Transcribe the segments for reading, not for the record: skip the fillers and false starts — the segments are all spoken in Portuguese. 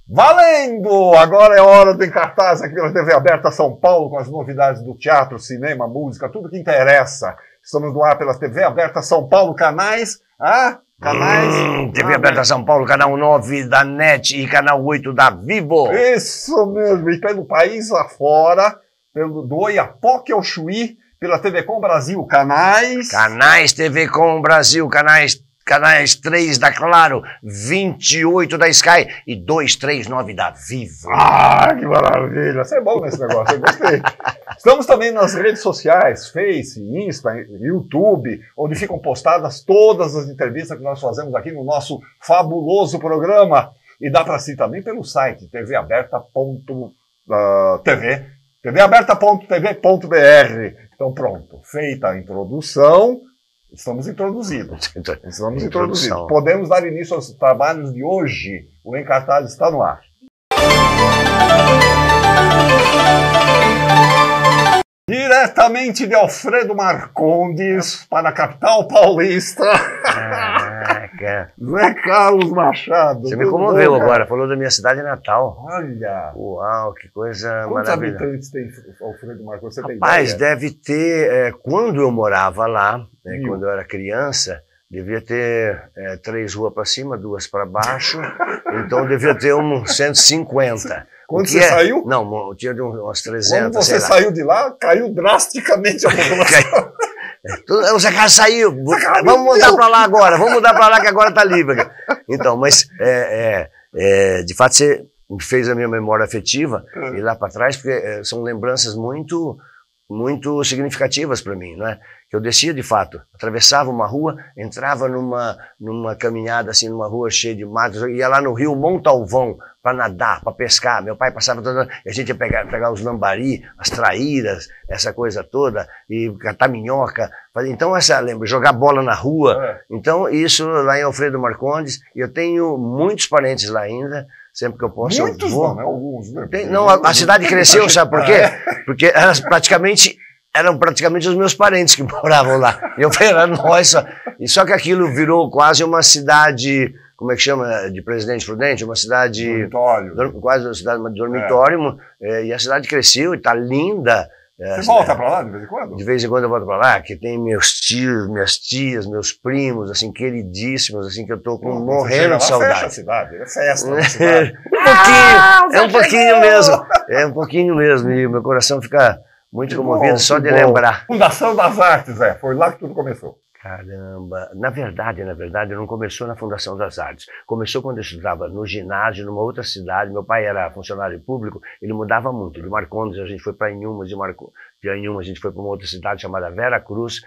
Valendo! Agora é hora do Encartaz aqui pela TV Aberta São Paulo com as novidades do teatro, cinema, música, tudo que interessa. Estamos no ar pela TV Aberta São Paulo, canais... TV Aberta São Paulo, canal 9 da NET e canal 8 da Vivo. Isso mesmo, e pelo país afora, do Oiapoque ao Chuí, pela TV Com Brasil, canais TV Com Brasil, canais 3 da Claro, 28 da Sky e 239 da Vivo. Ah, que maravilha! Você é bom nesse negócio, eu gostei. Estamos também nas redes sociais, Face, Insta, YouTube, onde ficam postadas todas as entrevistas que nós fazemos aqui no nosso fabuloso programa. E dá para assistir também pelo site tvaberta.tv, tvaberta.tv.br. Então pronto, feita a introdução, estamos introduzidos. Podemos dar início aos trabalhos de hoje. O Encartaz está no ar. Diretamente de Alfredo Marcondes para a capital paulista. Zé Carlos Machado. Você me comoveu agora, falou da minha cidade natal. Olha! Uau, que coisa Quantos maravilhosa. habitantes tem Alfredo Marcondes? Você tem Rapaz, ideia? deve ter, quando eu morava lá, quando eu era criança, devia ter 3 ruas para cima, 2 para baixo, então devia ter uns 150. Quando você saiu? Não, tinha umas 300, Quando você saiu de lá, caiu drasticamente a população. O Zé Carlos saiu, vamos mudar para lá agora, vamos mudar para lá que agora tá livre. Então, mas de fato você me fez a minha memória afetiva ir lá para trás, porque são lembranças muito significativas para mim, não é? Que eu descia de fato, atravessava uma rua, entrava numa caminhada assim, numa rua cheia de matos, ia lá no rio Montalvão para nadar, para pescar. Meu pai passava toda, a gente ia pegar os lambari, as traíras, essa coisa toda, e catar minhoca. Então lembra, jogar bola na rua. Então isso lá em Alfredo Marcondes, e eu tenho muitos parentes lá ainda. Sempre que eu posso. Muitos eu vou. não, alguns, né? Não, a cidade cresceu, sabe por quê? Porque eram praticamente os meus parentes que moravam lá. Eu era nós só. E só que aquilo virou quase uma cidade, como é que chama? De Presidente Prudente, uma cidade. Dormitório. Quase uma cidade de dormitório. E a cidade cresceu e está linda. Você volta para lá de vez em quando? De vez em quando eu volto para lá, que tem meus tios, minhas tias, meus primos, assim, queridíssimos, assim, que eu tô morrendo de saudade. Fecha a cidade, é festa na cidade. Um pouquinho mesmo, e meu coração fica muito comovido só de lembrar. Fundação das Artes, foi lá que tudo começou. Caramba, na verdade, não começou na Fundação das Artes. Começou quando eu estudava no ginásio, numa outra cidade. Meu pai era funcionário público, ele mudava muito. De Marcondes a gente foi para Inhumas, de Inhumas a gente foi para uma outra cidade chamada Vera Cruz,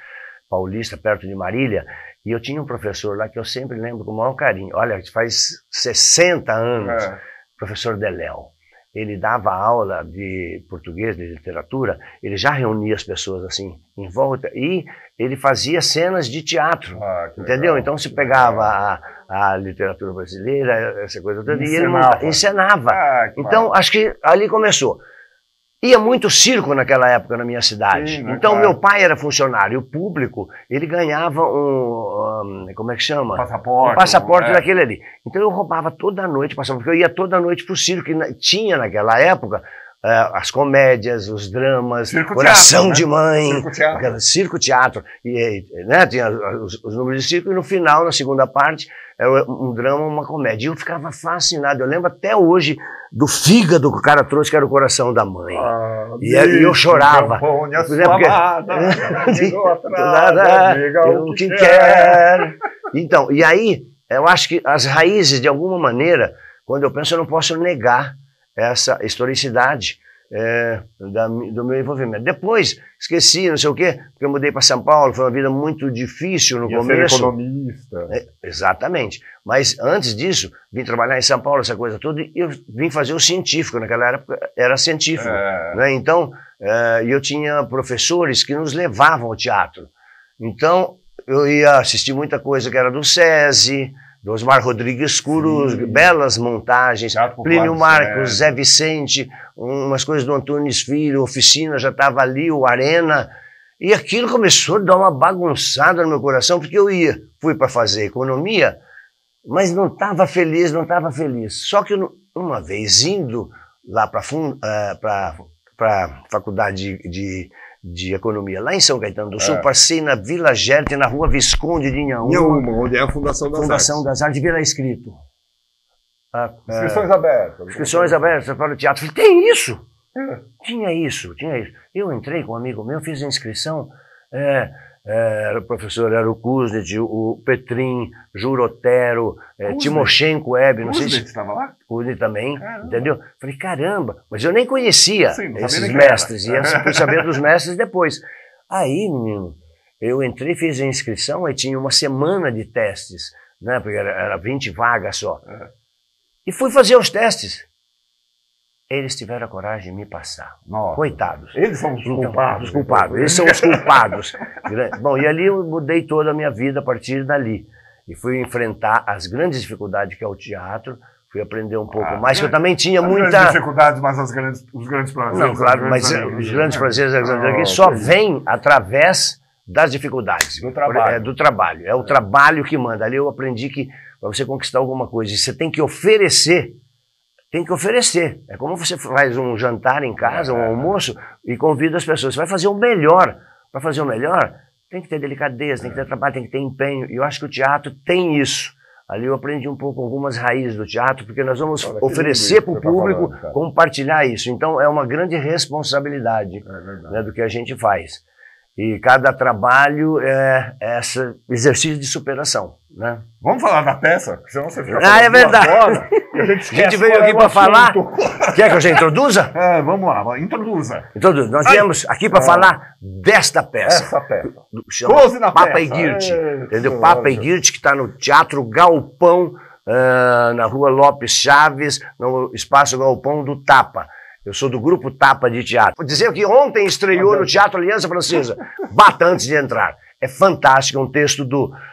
Paulista, perto de Marília. E eu tinha um professor lá que eu sempre lembro com o maior carinho. Olha, faz 60 anos, professor Deléo. Ele dava aula de português, de literatura, ele já reunia as pessoas assim em volta e ele fazia cenas de teatro, entendeu? Então se pegava a literatura brasileira, essa coisa toda, e ele encenava. Então acho que ali começou. Ia muito circo naquela época na minha cidade. Sim, então meu pai era funcionário público, ele ganhava como é que chama? Passaporte. Um passaporte daquele ali. Então eu roubava toda noite, porque eu ia toda noite pro circo, que tinha naquela época as comédias, os dramas, Coração de Mãe, circo-teatro. E né, tinha os números de circo, e no final, na segunda parte, era um drama, uma comédia. E eu ficava fascinado. Eu lembro até hoje do fígado que o cara trouxe, que era o Coração da Mãe. E eu chorava. O que quer. Então, e aí, eu acho que as raízes, de alguma maneira, quando eu penso, eu não posso negar essa historicidade do meu envolvimento. Depois, esqueci, não sei o quê, porque eu mudei para São Paulo, foi uma vida muito difícil no começo. Ser economista. Exatamente. Mas antes disso, vim trabalhar em São Paulo, essa coisa toda, e eu vim fazer o científico, naquela época era científico. Né? Então, eu tinha professores que nos levavam ao teatro. Então, eu ia assistir muita coisa que era do SESI, do Osmar Rodrigues Cruz, belas montagens, Plínio Marcos, Zé Vicente, umas coisas do Antunes Filho, Oficina, já estava ali, o Arena, e aquilo começou a dar uma bagunçada no meu coração, porque fui para fazer economia, Mas não estava feliz, não estava feliz. Só que uma vez indo lá para a faculdade de economia, lá em São Caetano do Sul, passei na Vila Gerte, na rua Visconde de Inhaúma, onde é a Fundação das Artes, vi lá escrito. Inscrições abertas. Inscrições abertas para o teatro. Falei, tem isso? Tinha isso. Eu entrei com um amigo meu, fiz a inscrição, o professor era o Kuznet, o Petrin, Jurotero, Timoshenko Web, não sei se... estava lá? Kuznet também, entendeu? Falei, caramba, mas eu nem conhecia esses nem mestres, e eu fui saber dos mestres depois. Aí, menino, eu entrei, fiz a inscrição, aí tinha uma semana de testes, né, porque era 20 vagas só. E fui fazer os testes. Eles tiveram a coragem de me passar. Nossa. Coitados. Eles são os culpados. Os culpados. Eles são os culpados. Bom, e ali eu mudei toda a minha vida a partir dali. E fui enfrentar as grandes dificuldades que é o teatro. Fui aprender um pouco mais, que eu também tinha muita... As grandes dificuldades, mas os grandes prazeres. Não, claro, mas os grandes prazeres aqui só vêm através das dificuldades. Do trabalho. Do trabalho. É o trabalho que manda. Ali eu aprendi que para você conquistar alguma coisa, você tem que oferecer. Tem que oferecer. É como você faz um jantar em casa, um almoço, e convida as pessoas. Você vai fazer o melhor. Para fazer o melhor, tem que ter delicadeza, tem que ter trabalho, tem que ter empenho. E eu acho que o teatro tem isso. Ali eu aprendi um pouco algumas raízes do teatro, porque nós vamos oferecer para o público, compartilhar isso. Então é uma grande responsabilidade, né, do que a gente faz. E cada trabalho é esse exercício de superação, né? Vamos falar da peça? Senão você fica é verdade. Horas, a gente veio aqui para falar. Quer que eu já introduza? Vamos lá, introduza. Nós viemos aqui para falar desta peça. Essa peça. Close na Papa e Guirt. Entendeu? Papa e Guirt, que está no Teatro Galpão, na Rua Lopes Chaves, no Espaço Galpão do Tapa. Eu sou do grupo Tapa de Teatro. Vou dizer que ontem estreou no Teatro Aliança Francesa. Bata antes de entrar. É fantástico, é um texto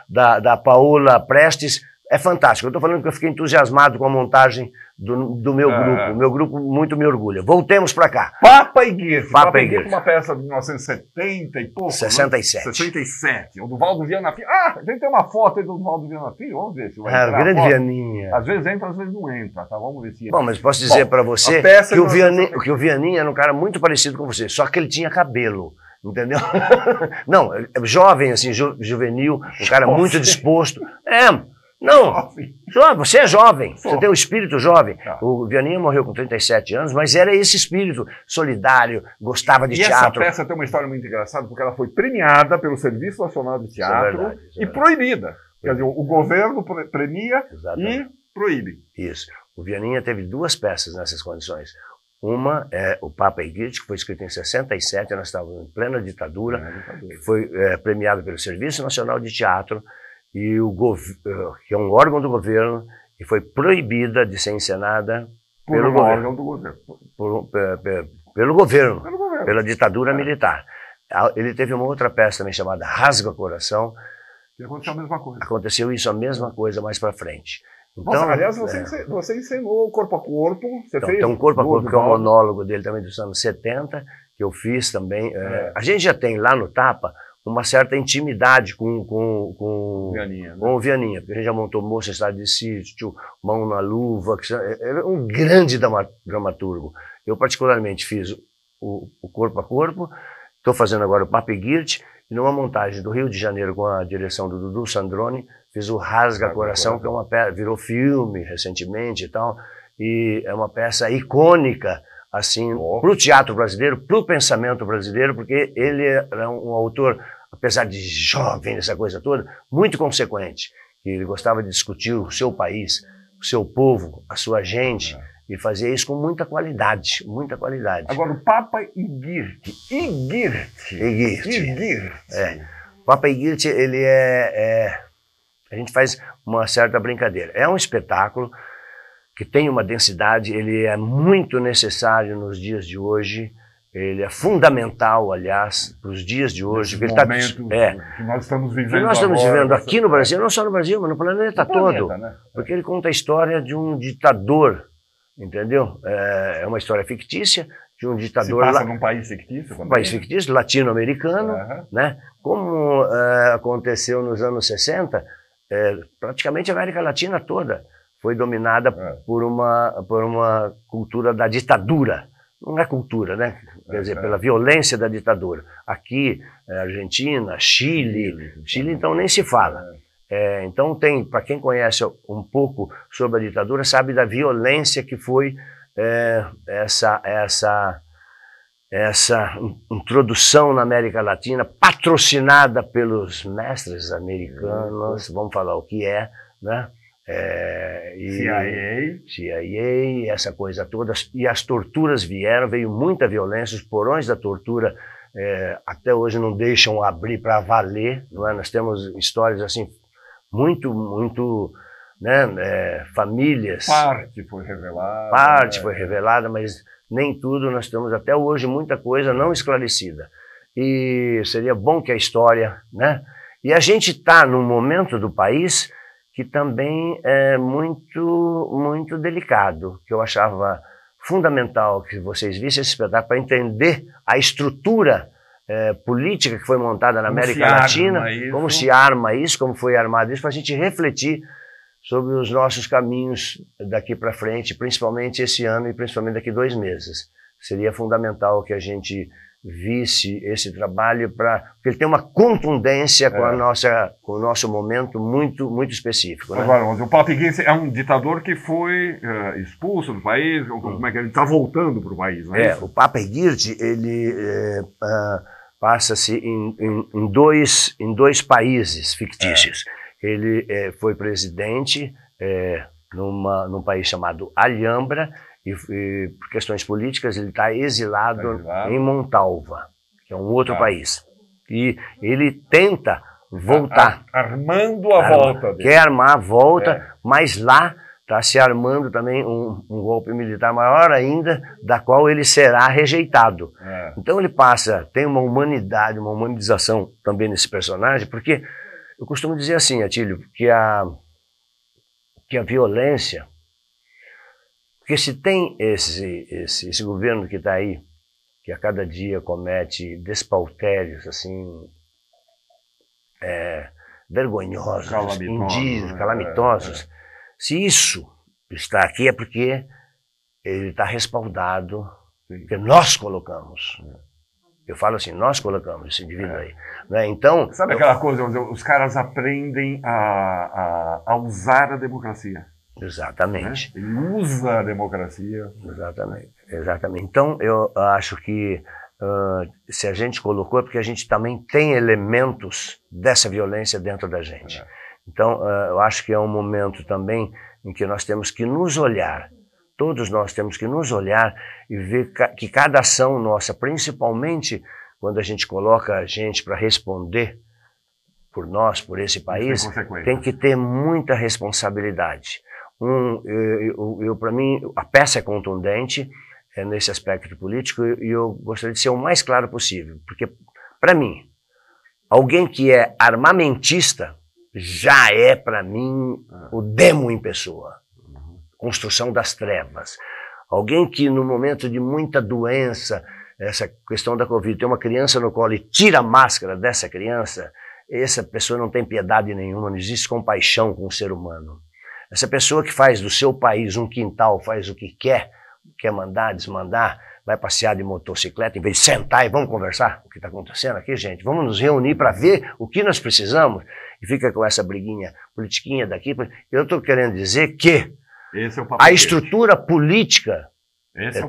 da Paola Prestes. É fantástico. Eu estou falando que eu fiquei entusiasmado com a montagem do meu grupo. O meu grupo muito me orgulha. Voltemos para cá. Papa e Guirt. Papa e Guirt. Uma peça de 1970 e pouco. 67. Né? 67. O do Valdo Viana Filho. A gente tem uma foto aí do Valdo Viana Filho. Vamos ver se vai entrar. Grande Vianinha. Às vezes entra, às vezes não entra. Tá? Vamos ver se... Bom, mas posso dizer para você que o Vianinha era um cara muito parecido com você. Só que ele tinha cabelo. Entendeu? Não, jovem, assim, juvenil. Um cara muito disposto. Não, você é jovem, você tem um espírito jovem. O Vianinha morreu com 37 anos, mas era esse espírito solidário, gostava de teatro. E essa peça tem uma história muito engraçada, porque ela foi premiada pelo Serviço Nacional de Teatro e proibida. Quer dizer, o governo premia e proíbe. Isso. O Vianinha teve duas peças nessas condições. Uma é o Papa e Guirt, que foi escrito em 67, nós estávamos em plena ditadura, que foi premiado pelo Serviço Nacional de Teatro, e que é um órgão do governo, e foi proibida de ser encenada pelo governo. Pelo governo, pela ditadura militar. Ele teve uma outra peça também chamada Rasga Coração. E aconteceu a mesma coisa. Aconteceu isso, a mesma coisa mais para frente. Então, nossa, aliás, você ensinou Corpo a Corpo. Você fez tem um Corpo a Corpo, que é um monólogo dele também dos anos 70, que eu fiz também. A gente já tem lá no Tapa uma certa intimidade com o Vianinha, porque a gente já montou Moça Estado de Sítio, Mão na Luva, ele é um grande dramaturgo. Eu particularmente fiz o Corpo a Corpo, estou fazendo agora o Papa e Guirt, e numa montagem do Rio de Janeiro com a direção do Dudu Sandroni, fiz o Rasga Coração, que é uma peça, virou filme recentemente e tal, e é uma peça icônica, assim, para o teatro brasileiro, para o pensamento brasileiro, porque ele é um autor, apesar de jovem, essa coisa toda, muito consequente. Ele gostava de discutir o seu país, o seu povo, a sua gente, e fazia isso com muita qualidade, muita qualidade. Agora, o Papa e Guirt. Papa e Guirt, ele a gente faz uma certa brincadeira. É um espetáculo que tem uma densidade, ele é muito necessário nos dias de hoje, ele é fundamental, aliás, para os dias de hoje. Que nós estamos vivendo aqui no Brasil, não só no Brasil, mas no planeta todo. Né? Porque ele conta a história de um ditador, entendeu? É uma história fictícia de um ditador... Se passa num país fictício também? Um país fictício, latino-americano, né? Como aconteceu nos anos 60, praticamente a América Latina toda foi dominada por uma cultura da ditadura. Não é cultura, né? Quer dizer, pela violência da ditadura. Aqui, Argentina, Chile, então nem se fala. Então tem, para quem conhece um pouco sobre a ditadura, sabe da violência que foi essa introdução na América Latina, patrocinada pelos mestres americanos, vamos falar o que é, né? CIA, essa coisa toda, e as torturas veio muita violência, os porões da tortura até hoje não deixam abrir para valer, não é? Nós temos histórias assim, muito, né, famílias... Parte foi revelada, mas nem tudo, nós temos até hoje muita coisa não esclarecida, e seria bom que a história, né? E a gente está num momento do país que também é muito delicado, que eu achava fundamental que vocês vissem esse espetáculo para entender a estrutura política que foi montada na América Latina, como se arma isso, como foi armado isso, para a gente refletir sobre os nossos caminhos daqui para frente, principalmente esse ano e principalmente daqui 2 meses. Seria fundamental que a gente visse esse trabalho, porque ele tem uma contundência com o nosso momento muito específico. Né? Agora, o Papegirte é um ditador que foi expulso do país, como é que ele está voltando para o país, não é isso? O Papegirte, ele passa-se em dois países fictícios. Ele foi presidente num país chamado Alhambra, e por questões políticas ele está exilado em Montalva, que é um outro país. E ele tenta voltar. Armando a volta dele. Quer armar a volta, mas lá está se armando também um golpe militar maior ainda, da qual ele será rejeitado. Então ele tem uma humanidade, uma humanização também nesse personagem, porque eu costumo dizer assim, Atílio, que a violência... Porque se tem esse governo que está aí, que a cada dia comete despautérios assim, vergonhosos, calamitosos, se isso está aqui é porque ele está respaldado, porque nós colocamos. Eu falo assim, nós colocamos esse indivíduo aí. Né? Então, sabe aquela coisa, os caras aprendem a usar a democracia. Exatamente. Ele usa a democracia. Exatamente. Então, eu acho que se a gente colocou é porque a gente também tem elementos dessa violência dentro da gente. Então, eu acho que é um momento também em que nós temos que nos olhar, todos nós temos que nos olhar e ver que cada ação nossa, principalmente quando a gente coloca a gente para responder por nós, por esse país, tem que ter muita responsabilidade. Para mim, a peça é contundente nesse aspecto político e eu gostaria de ser o mais claro possível, porque, para mim, alguém que é armamentista já é, para mim, o demo em pessoa, construção das trevas. Alguém que, no momento de muita doença, essa questão da Covid, tem uma criança no colo e tira a máscara dessa criança, essa pessoa não tem piedade nenhuma, não existe compaixão com o ser humano. Essa pessoa que faz do seu país um quintal, faz o que quer mandar, desmandar, vai passear de motocicleta, em vez de sentar e vamos conversar o que está acontecendo aqui, gente, vamos nos reunir para ver o que nós precisamos, e fica com essa briguinha politiquinha daqui. Eu estou querendo dizer que a estrutura política, esse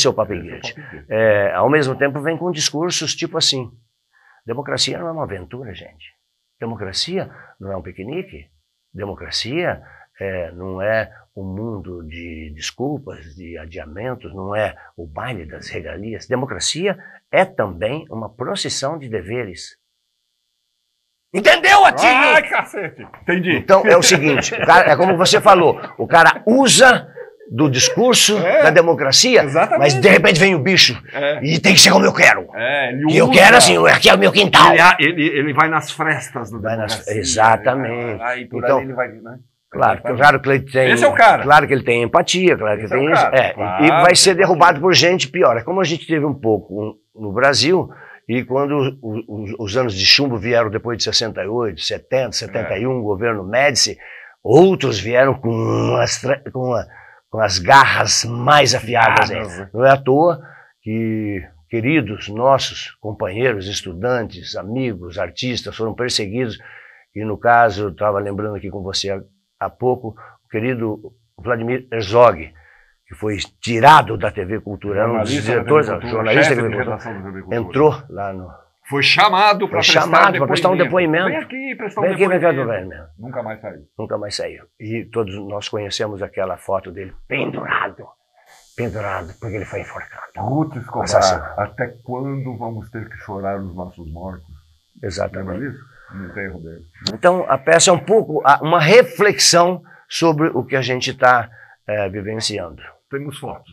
é o Papegirte, ao mesmo tempo vem com discursos tipo assim, democracia não é uma aventura, gente, democracia não é um piquenique, democracia não é um mundo de desculpas, de adiamentos, não é o baile das regalias. Democracia é também uma procissão de deveres. Entendeu, Atílio? Ai, cacete! Entendi. Então é o seguinte, é como você falou, o cara usa do discurso da democracia, mas de repente vem o bicho e tem que ser como eu quero. E eu quero assim, aqui é o meu quintal. Ele vai nas frestas do democracia. Exatamente. Aí por então, ali ele vai, né? Claro que ele tem. Esse é o cara. Claro que ele tem empatia, claro que ele tem isso. E vai ser derrubado por gente pior. É como a gente teve um pouco no Brasil, E quando os anos de chumbo vieram depois de 68, 70, 71, governo Médici, outros vieram com as garras mais afiadas ainda. Não é à toa que queridos nossos companheiros, estudantes, amigos, artistas foram perseguidos. E no caso, eu estava lembrando aqui com você há pouco, o querido Vladimir Herzog, que foi tirado da TV Cultura, um dos diretores, jornalista da TV Cultura, entrou lá no... Foi chamado para prestar um depoimento. Vem aqui prestar um depoimento. Nunca mais saiu. Nunca mais saiu. E todos nós conhecemos aquela foto dele pendurado, porque ele foi enforcado. Ruth Escobar, até quando vamos ter que chorar os nossos mortos? Exatamente. Lembra disso? No enterro dele. Então, a peça é um pouco uma reflexão sobre o que a gente está vivenciando. Temos fotos.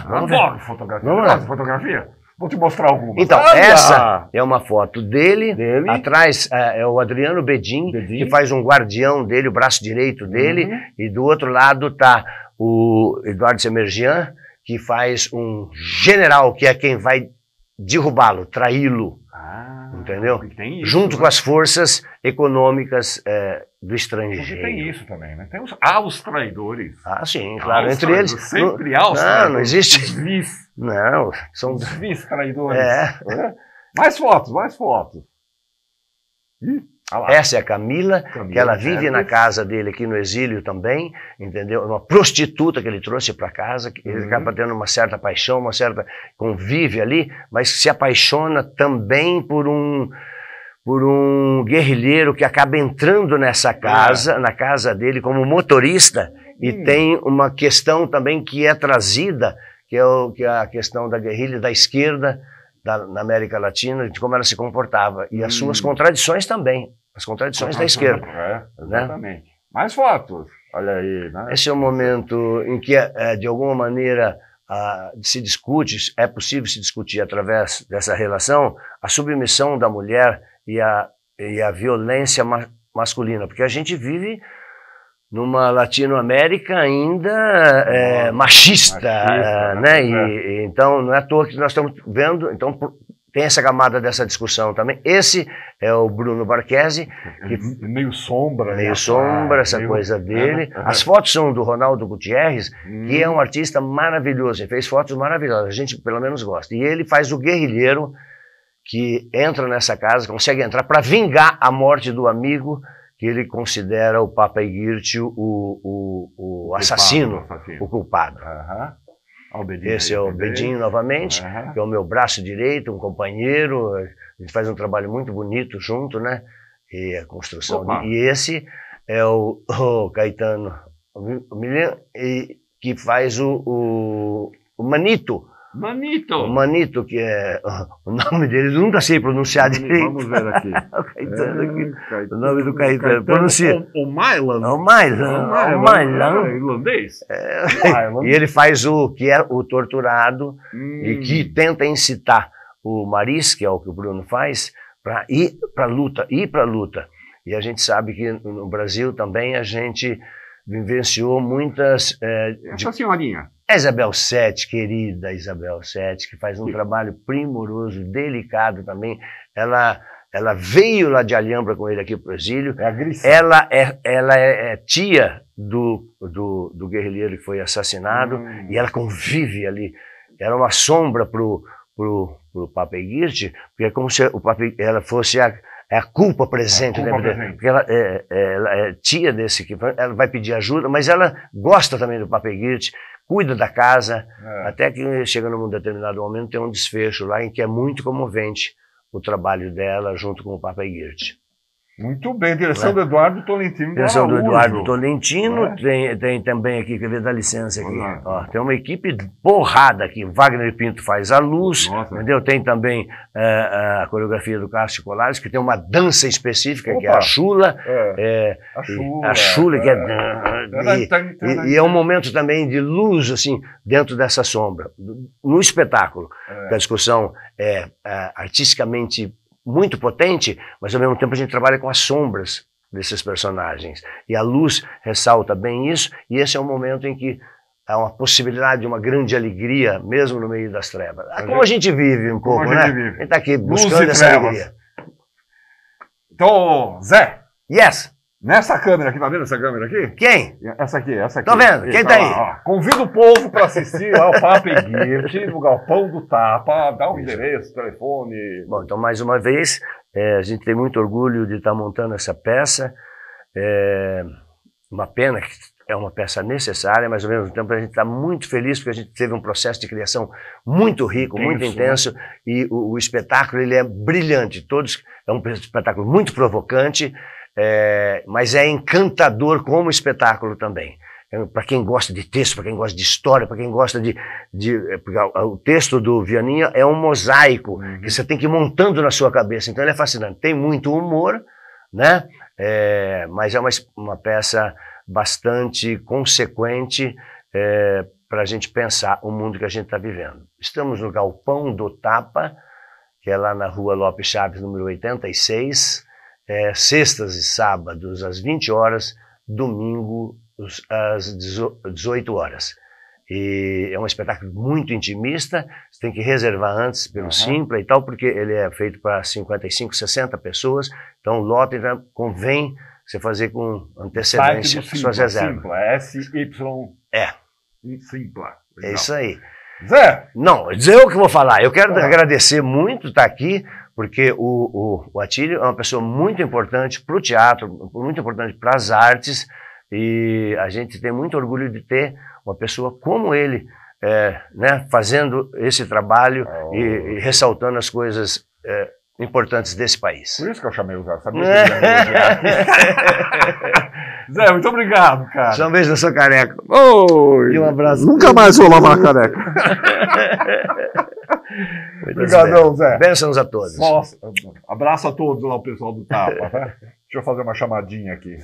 Vamos ver. Fotografia. Vamos lá. Fotografia? Vou te mostrar algumas. Então, essa é uma foto dele. Atrás é o Adriano Bedin, que faz um guardião dele, o braço direito dele. E do outro lado está o Eduardo Semerjian, que faz um general, que é quem vai derrubá-lo, traí-lo. Entendeu? Isso, junto com as forças econômicas do estrangeiro. Porque tem isso também, né? Há os traidores. Sim, claro. Entre eles. Sempre há os traidores. Não existe. Os vis. Não, são os vis traidores. Mais fotos. Essa é a Camila, que ela vive na casa dele aqui no exílio também, entendeu? Uma prostituta que ele trouxe para casa, que ele acaba tendo uma certa paixão, uma certa convive ali, mas se apaixona também por um guerrilheiro que acaba entrando nessa casa, na casa dele como motorista, e tem uma questão também que é trazida, que é a questão da guerrilha da esquerda na América Latina, de como ela se comportava, e as suas contradições também, as contradições da esquerda. Exatamente. Né? Mais fotos, olha aí. Né? Esse é o momento em que, de alguma maneira, se discute, é possível se discutir através dessa relação, a submissão da mulher e a violência masculina, porque a gente vive numa Latinoamérica ainda machista, né? E então não é à toa que nós estamos vendo, então tem essa camada dessa discussão também. Esse é o Bruno Barchesi, que meio sombra, essa coisa dele. As fotos são do Ronaldo Gutierrez, que é um artista maravilhoso, ele fez fotos maravilhosas, a gente pelo menos gosta. E ele faz o guerrilheiro que entra nessa casa, consegue entrar para vingar a morte do amigo que ele considera o Papa Egídio o assassino, o culpado. Esse é o Bedin novamente, que é o meu braço direito, um companheiro, a gente faz um trabalho muito bonito junto, né? E a construção. E esse é o Caetano, que faz o Manito. O Manito, que é o nome dele, eu nunca sei pronunciar direito. Vamos ver aqui. O Caetano aqui. O nome do Caetano. Pronuncia. O Mailan. O Mailan. Irlandês. E ele faz que é o torturado e que tenta incitar o Maris, que é o que o Bruno faz, para ir para a luta. E a gente sabe que no Brasil também a gente vivenciou muitas... Essa senhorinha. A Isabel Sete, querida Isabel Sete, que faz um trabalho primoroso, delicado também. Ela veio lá de Alhambra com ele aqui para o exílio. Ela é tia do guerrilheiro que foi assassinado e ela convive ali. Era uma sombra pro Papa Egídio, porque é como se ela fosse a culpa presente, porque ela é tia desse que ela vai pedir ajuda, mas ela gosta também do Papa Egídio, cuida da casa, até que chega num determinado momento tem um desfecho lá em que é muito comovente o trabalho dela junto com o Papa Egídio. Muito bem, direção do Eduardo Tolentino. Direção do Eduardo Tolentino, tem também aqui, quer ver, dá licença aqui, tem uma equipe porrada aqui, Wagner Pinto faz a luz, entendeu? Tem também a coreografia do Cássio Colares, que tem uma dança específica, que é a Chula, a Chula, que e é um momento também de luz, assim, dentro dessa sombra, no espetáculo, que a discussão é artisticamente muito potente, mas ao mesmo tempo a gente trabalha com as sombras desses personagens. E a luz ressalta bem isso, e esse é o momento em que há uma possibilidade de uma grande alegria, mesmo no meio das trevas. Como a gente vive um pouco, né? A gente está aqui buscando essa alegria. Então, Zé. Yes. Nessa câmera aqui, tá vendo essa câmera aqui? Quem? Essa aqui. Tô vendo, quem tá aí? Ó. Convido o povo para assistir lá o Papo e Guirte no Galpão do Tapa, dá um endereço, telefone. Bom, então mais uma vez, a gente tem muito orgulho de estar montando essa peça. Uma pena que é uma peça necessária, mas ao mesmo tempo a gente está muito feliz porque a gente teve um processo de criação muito rico, muito intenso, né? E o espetáculo ele é brilhante. É um espetáculo muito provocante, mas é encantador como espetáculo também. Para quem gosta de texto, para quem gosta de história, para quem gosta porque o texto do Vianinha é um mosaico que você tem que ir montando na sua cabeça. Então ele é fascinante. Tem muito humor, né? Mas é uma peça bastante consequente para a gente pensar o mundo que a gente está vivendo. Estamos no Galpão do Tapa, que é lá na Rua Lopes Chaves, número 86, sextas e sábados às 20 horas, domingo às 18 horas. E é um espetáculo muito intimista, você tem que reservar antes pelo Simpla e tal, porque ele é feito para 55, 60 pessoas, então lota, então convém você fazer com antecedência suas reservas. Simpla, S-Y... Simpla. É isso aí. Zé! Não, eu que vou falar. Eu quero agradecer muito estar aqui, porque o Atílio é uma pessoa muito importante para o teatro, muito importante para as artes, e a gente tem muito orgulho de ter uma pessoa como ele, né, fazendo esse trabalho e ressaltando as coisas importantes desse país. Por isso que eu chamei o Zé, sabia que ele ia Zé, muito obrigado, cara. Só um beijo na sua careca. Oi. E um abraço. Nunca mais vou lavar a careca. Obrigadão, Zé. Bênçãos a todos. Nossa, abraço a todos lá, o pessoal do Tapa, né? Deixa eu fazer uma chamadinha aqui.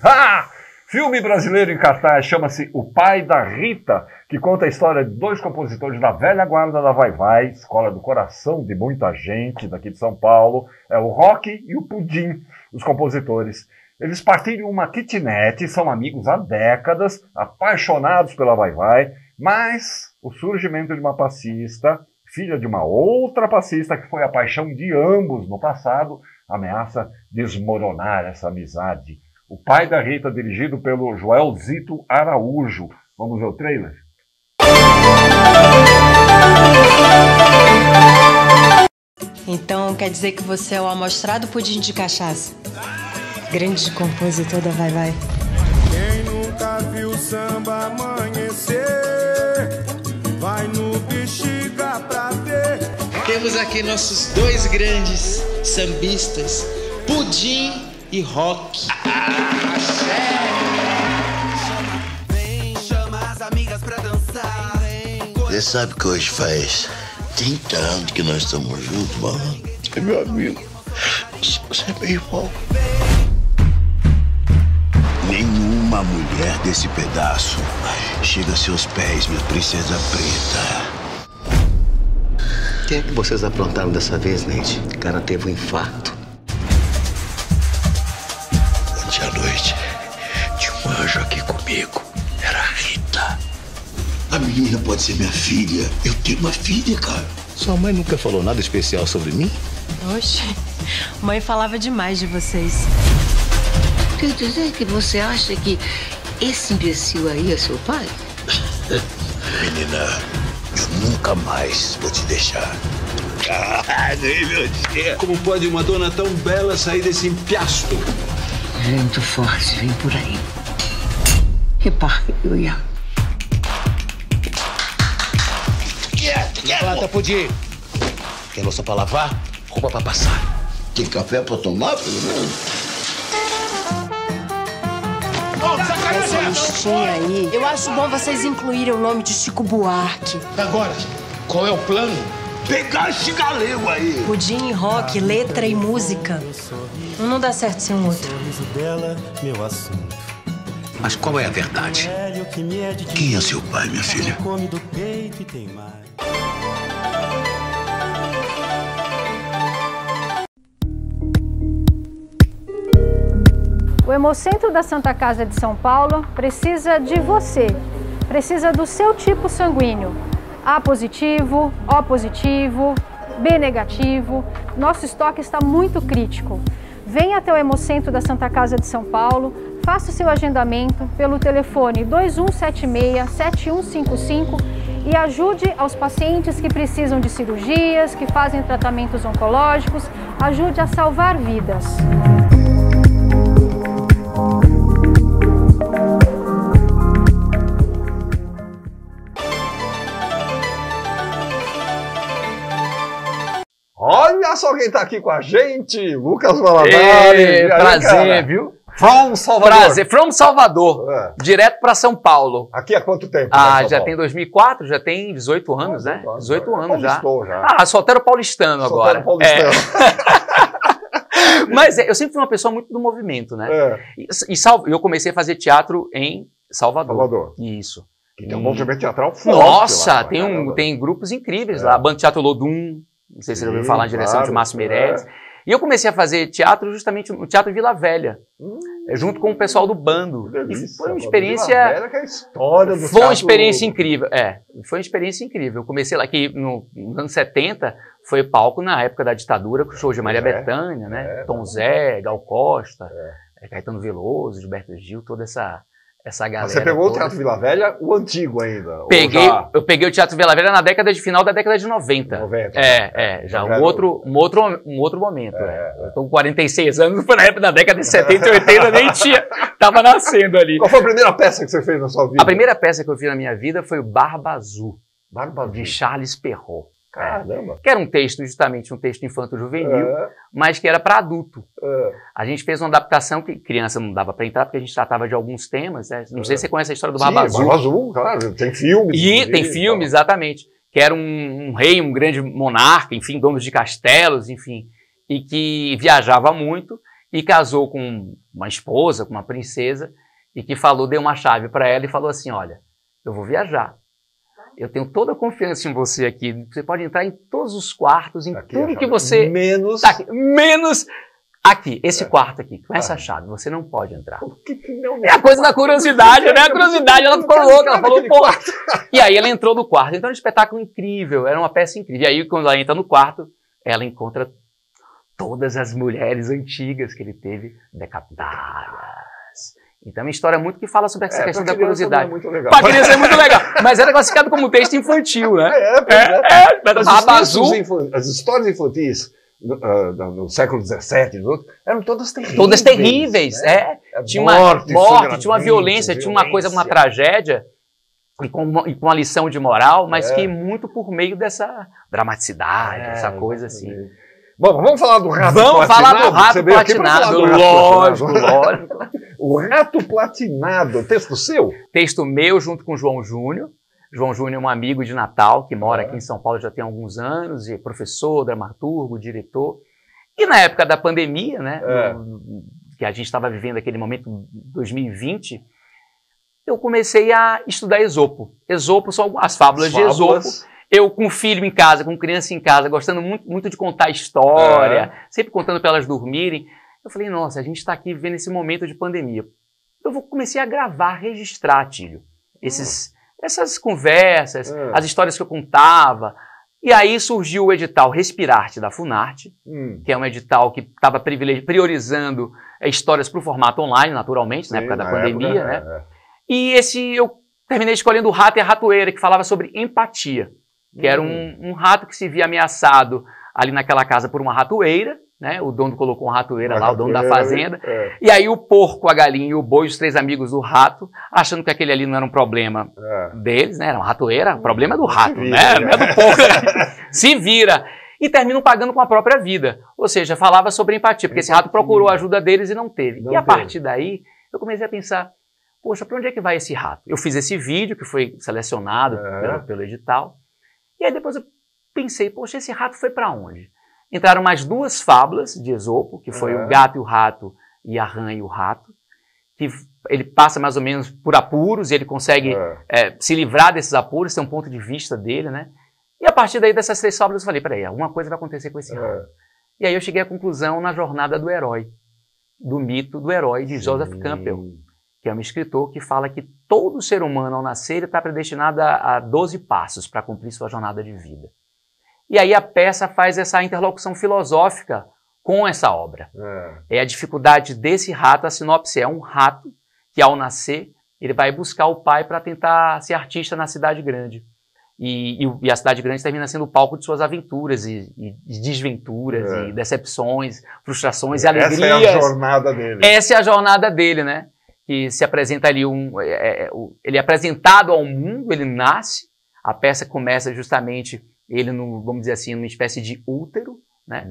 Filme brasileiro em cartaz chama-se O Pai da Rita, que conta a história de dois compositores da velha guarda da Vai-Vai, escola do coração de muita gente daqui de São Paulo. É o Rock e o Pudim, os compositores. Eles partilham uma kitnet, são amigos há décadas, apaixonados pela Vai-Vai, mas o surgimento de uma passista, filha de uma outra passista que foi a paixão de ambos no passado, ameaça desmoronar essa amizade. O Pai da Rita, dirigido pelo Joelzito Araújo. Vamos ver o trailer? Então quer dizer que você é o amostrado pudim de cachaça? Grande compositor da Vai-Vai. Quem nunca viu samba amanhecer, vai no Bexiga pra ver. Temos aqui nossos dois grandes sambistas, Pudim e Rock. Você sabe que hoje faz 30 anos que nós estamos juntos, mano. É meu amigo. Você é meu irmão. Nenhuma mulher desse pedaço chega a seus pés, minha princesa preta. O que é que vocês aprontaram dessa vez, Neide? O cara teve um infarto. Ontem à noite, tinha um anjo aqui comigo. Era a Rita. A menina pode ser minha filha. Eu tenho uma filha, cara. Sua mãe nunca falou nada especial sobre mim? Oxe, mãe falava demais de vocês. Quer dizer que você acha que esse imbecil aí é seu pai? Menina, eu nunca mais vou te deixar. Ah, nem meu Deus. Como pode uma dona tão bela sair desse empiasto? Vento forte vem por aí. Repartiu, Plata, Pudim. Tem louça pra lavar? Roupa pra passar. Tem café pra tomar, pelo menos? Essa listinha aí, eu acho bom vocês incluírem o nome de Chico Buarque. Agora, qual é o plano? Pegar esse galego aí. Pudim, rock, letra e música. Um não dá certo sem o outro. Mas qual é a verdade? Quem é seu pai, minha filha? O Hemocentro da Santa Casa de São Paulo precisa de você. precisa do seu tipo sanguíneo. A positivo, O positivo, B negativo. Nosso estoque está muito crítico. Venha até o Hemocentro da Santa Casa de São Paulo, faça o seu agendamento pelo telefone 2176-7155 e ajude aos pacientes que precisam de cirurgias, que fazem tratamentos oncológicos, ajude a salvar vidas. Olha só quem está aqui com a gente, Lucas Valadares. Prazer, viu? From Salvador. Prazer, from Salvador, direto para São Paulo. Aqui há quanto tempo? Já tem 2004, já tem 18 anos, né? 18 anos já. Solteiro paulistano agora. Paulistano. Mas eu sempre fui uma pessoa muito do movimento, né? Eu comecei a fazer teatro em Salvador. Isso. Que tem um movimento teatral forte. Nossa, lá, tem grupos incríveis lá. A Banda Teatro Lodum, não sei se você já ouviu falar, em direção de Márcio Meirelles. E eu comecei a fazer teatro justamente no Teatro Vila Velha, junto com o pessoal do bando. E foi uma experiência... Vila Velha, que é a história do foi uma experiência incrível. Foi uma experiência incrível. Eu comecei lá, que nos anos 70, foi palco na época da ditadura, com o show de Maria Bethânia, né? Tom Zé, Gal Costa, Caetano Veloso, Gilberto Gil, toda essa galera. Você pegou o Teatro Vila Velha, o antigo ainda? Eu peguei o Teatro Vila Velha na final da década de 90. Já um outro momento. Eu estou com 46 anos, foi na época da década de 70 e 80, nem tinha, tava nascendo ali. Qual foi a primeira peça que você fez na sua vida? A primeira peça que eu fiz na minha vida foi o Barba Azul, de Charles Perrault. Caramba! Que era um texto, justamente um texto infanto-juvenil, mas que era para adulto. A gente fez uma adaptação que criança não dava para entrar, porque a gente tratava de alguns temas, né? Não sei se você conhece a história do Barba Azul. Barba Azul, claro, tem filmes. Tem filme, exatamente. Que era um rei, um grande monarca, enfim, dono de castelos, enfim, e que viajava muito e casou com uma esposa, com uma princesa, e que deu uma chave para ela e falou assim, olha, eu vou viajar. Eu tenho toda a confiança em você aqui. Você pode entrar em todos os quartos, em tudo que você... Menos aqui, esse quarto aqui, com essa chave. Você não pode entrar. É a coisa da curiosidade, né? A curiosidade, ela ficou louca. Ela falou, pô... E aí ela entrou no quarto. Então era um espetáculo incrível, era uma peça incrível. E aí quando ela entra no quarto, ela encontra todas as mulheres antigas que ele teve decapitadas. Então é uma história muito que fala sobre essa questão da curiosidade. Para criança é muito legal. Mas era classificado como texto infantil, né? As histórias infantis no século XVII eram todas terríveis. Todas terríveis, Tinha uma morte, tinha uma violência, tinha uma coisa, uma tragédia, e com uma lição de moral, mas que muito por meio dessa dramaticidade, essa coisa assim. Bom, vamos falar do Rato Platinado. Vamos falar do Rato Platinado, lógico. O Rato Platinado, texto seu? Texto meu, junto com o João Júnior. João Júnior é um amigo de Natal, que mora aqui em São Paulo já tem alguns anos, e professor, dramaturgo, diretor. E na época da pandemia, né, que a gente estava vivendo aquele momento, 2020, eu comecei a estudar Esopo. Esopo são as fábulas de Esopo. Eu com filho em casa, com criança em casa, gostando muito de contar história, sempre contando para elas dormirem. Eu falei, nossa, a gente está aqui vivendo esse momento de pandemia. Comecei a gravar, registrar, Tílio, essas conversas, as histórias que eu contava. E aí surgiu o edital Respirarte da Funarte, que é um edital que estava priorizando histórias para o formato online, naturalmente, na época da pandemia, né? E eu terminei escolhendo o Rato e a Ratoeira, que falava sobre empatia. Que era um rato que se via ameaçado ali naquela casa por uma ratoeira, né? O dono colocou uma ratoeira lá, o dono da fazenda. E aí o porco, a galinha e o boi, os três amigos do rato, achando que aquele ali não era um problema deles, né? Era uma ratoeira, o problema é do rato, né? Não é do porco. Se vira. E terminam pagando com a própria vida. Ou seja, falava sobre empatia, porque esse rato procurou a ajuda deles e não teve. E a partir daí, eu comecei a pensar, poxa, para onde é que vai esse rato? Eu fiz esse vídeo, que foi selecionado pelo edital. E aí depois eu pensei, poxa, esse rato foi para onde? Entraram mais duas fábulas de Esopo, que foi o Gato e o Rato e a Rã e o Rato, que ele passa mais ou menos por apuros e ele consegue se livrar desses apuros, tem um ponto de vista dele, né? E a partir daí dessas três fábulas eu falei, peraí, alguma coisa vai acontecer com esse rato. E aí eu cheguei à conclusão na Jornada do Herói, do mito do herói de Joseph Campbell, que é um escritor que fala que todo ser humano ao nascer está predestinado a 12 passos para cumprir sua jornada de vida. E aí a peça faz essa interlocução filosófica com essa obra. É a dificuldade desse rato, a sinopse é um rato que ao nascer ele vai buscar o pai para tentar ser artista na cidade grande. E a cidade grande termina sendo o palco de suas aventuras e desventuras e decepções, frustrações e alegrias. Essa é a jornada dele. Essa é a jornada dele, né? Que se apresenta ali, ele é apresentado ao mundo, ele nasce, a peça começa justamente ele, vamos dizer assim, numa espécie de útero, né?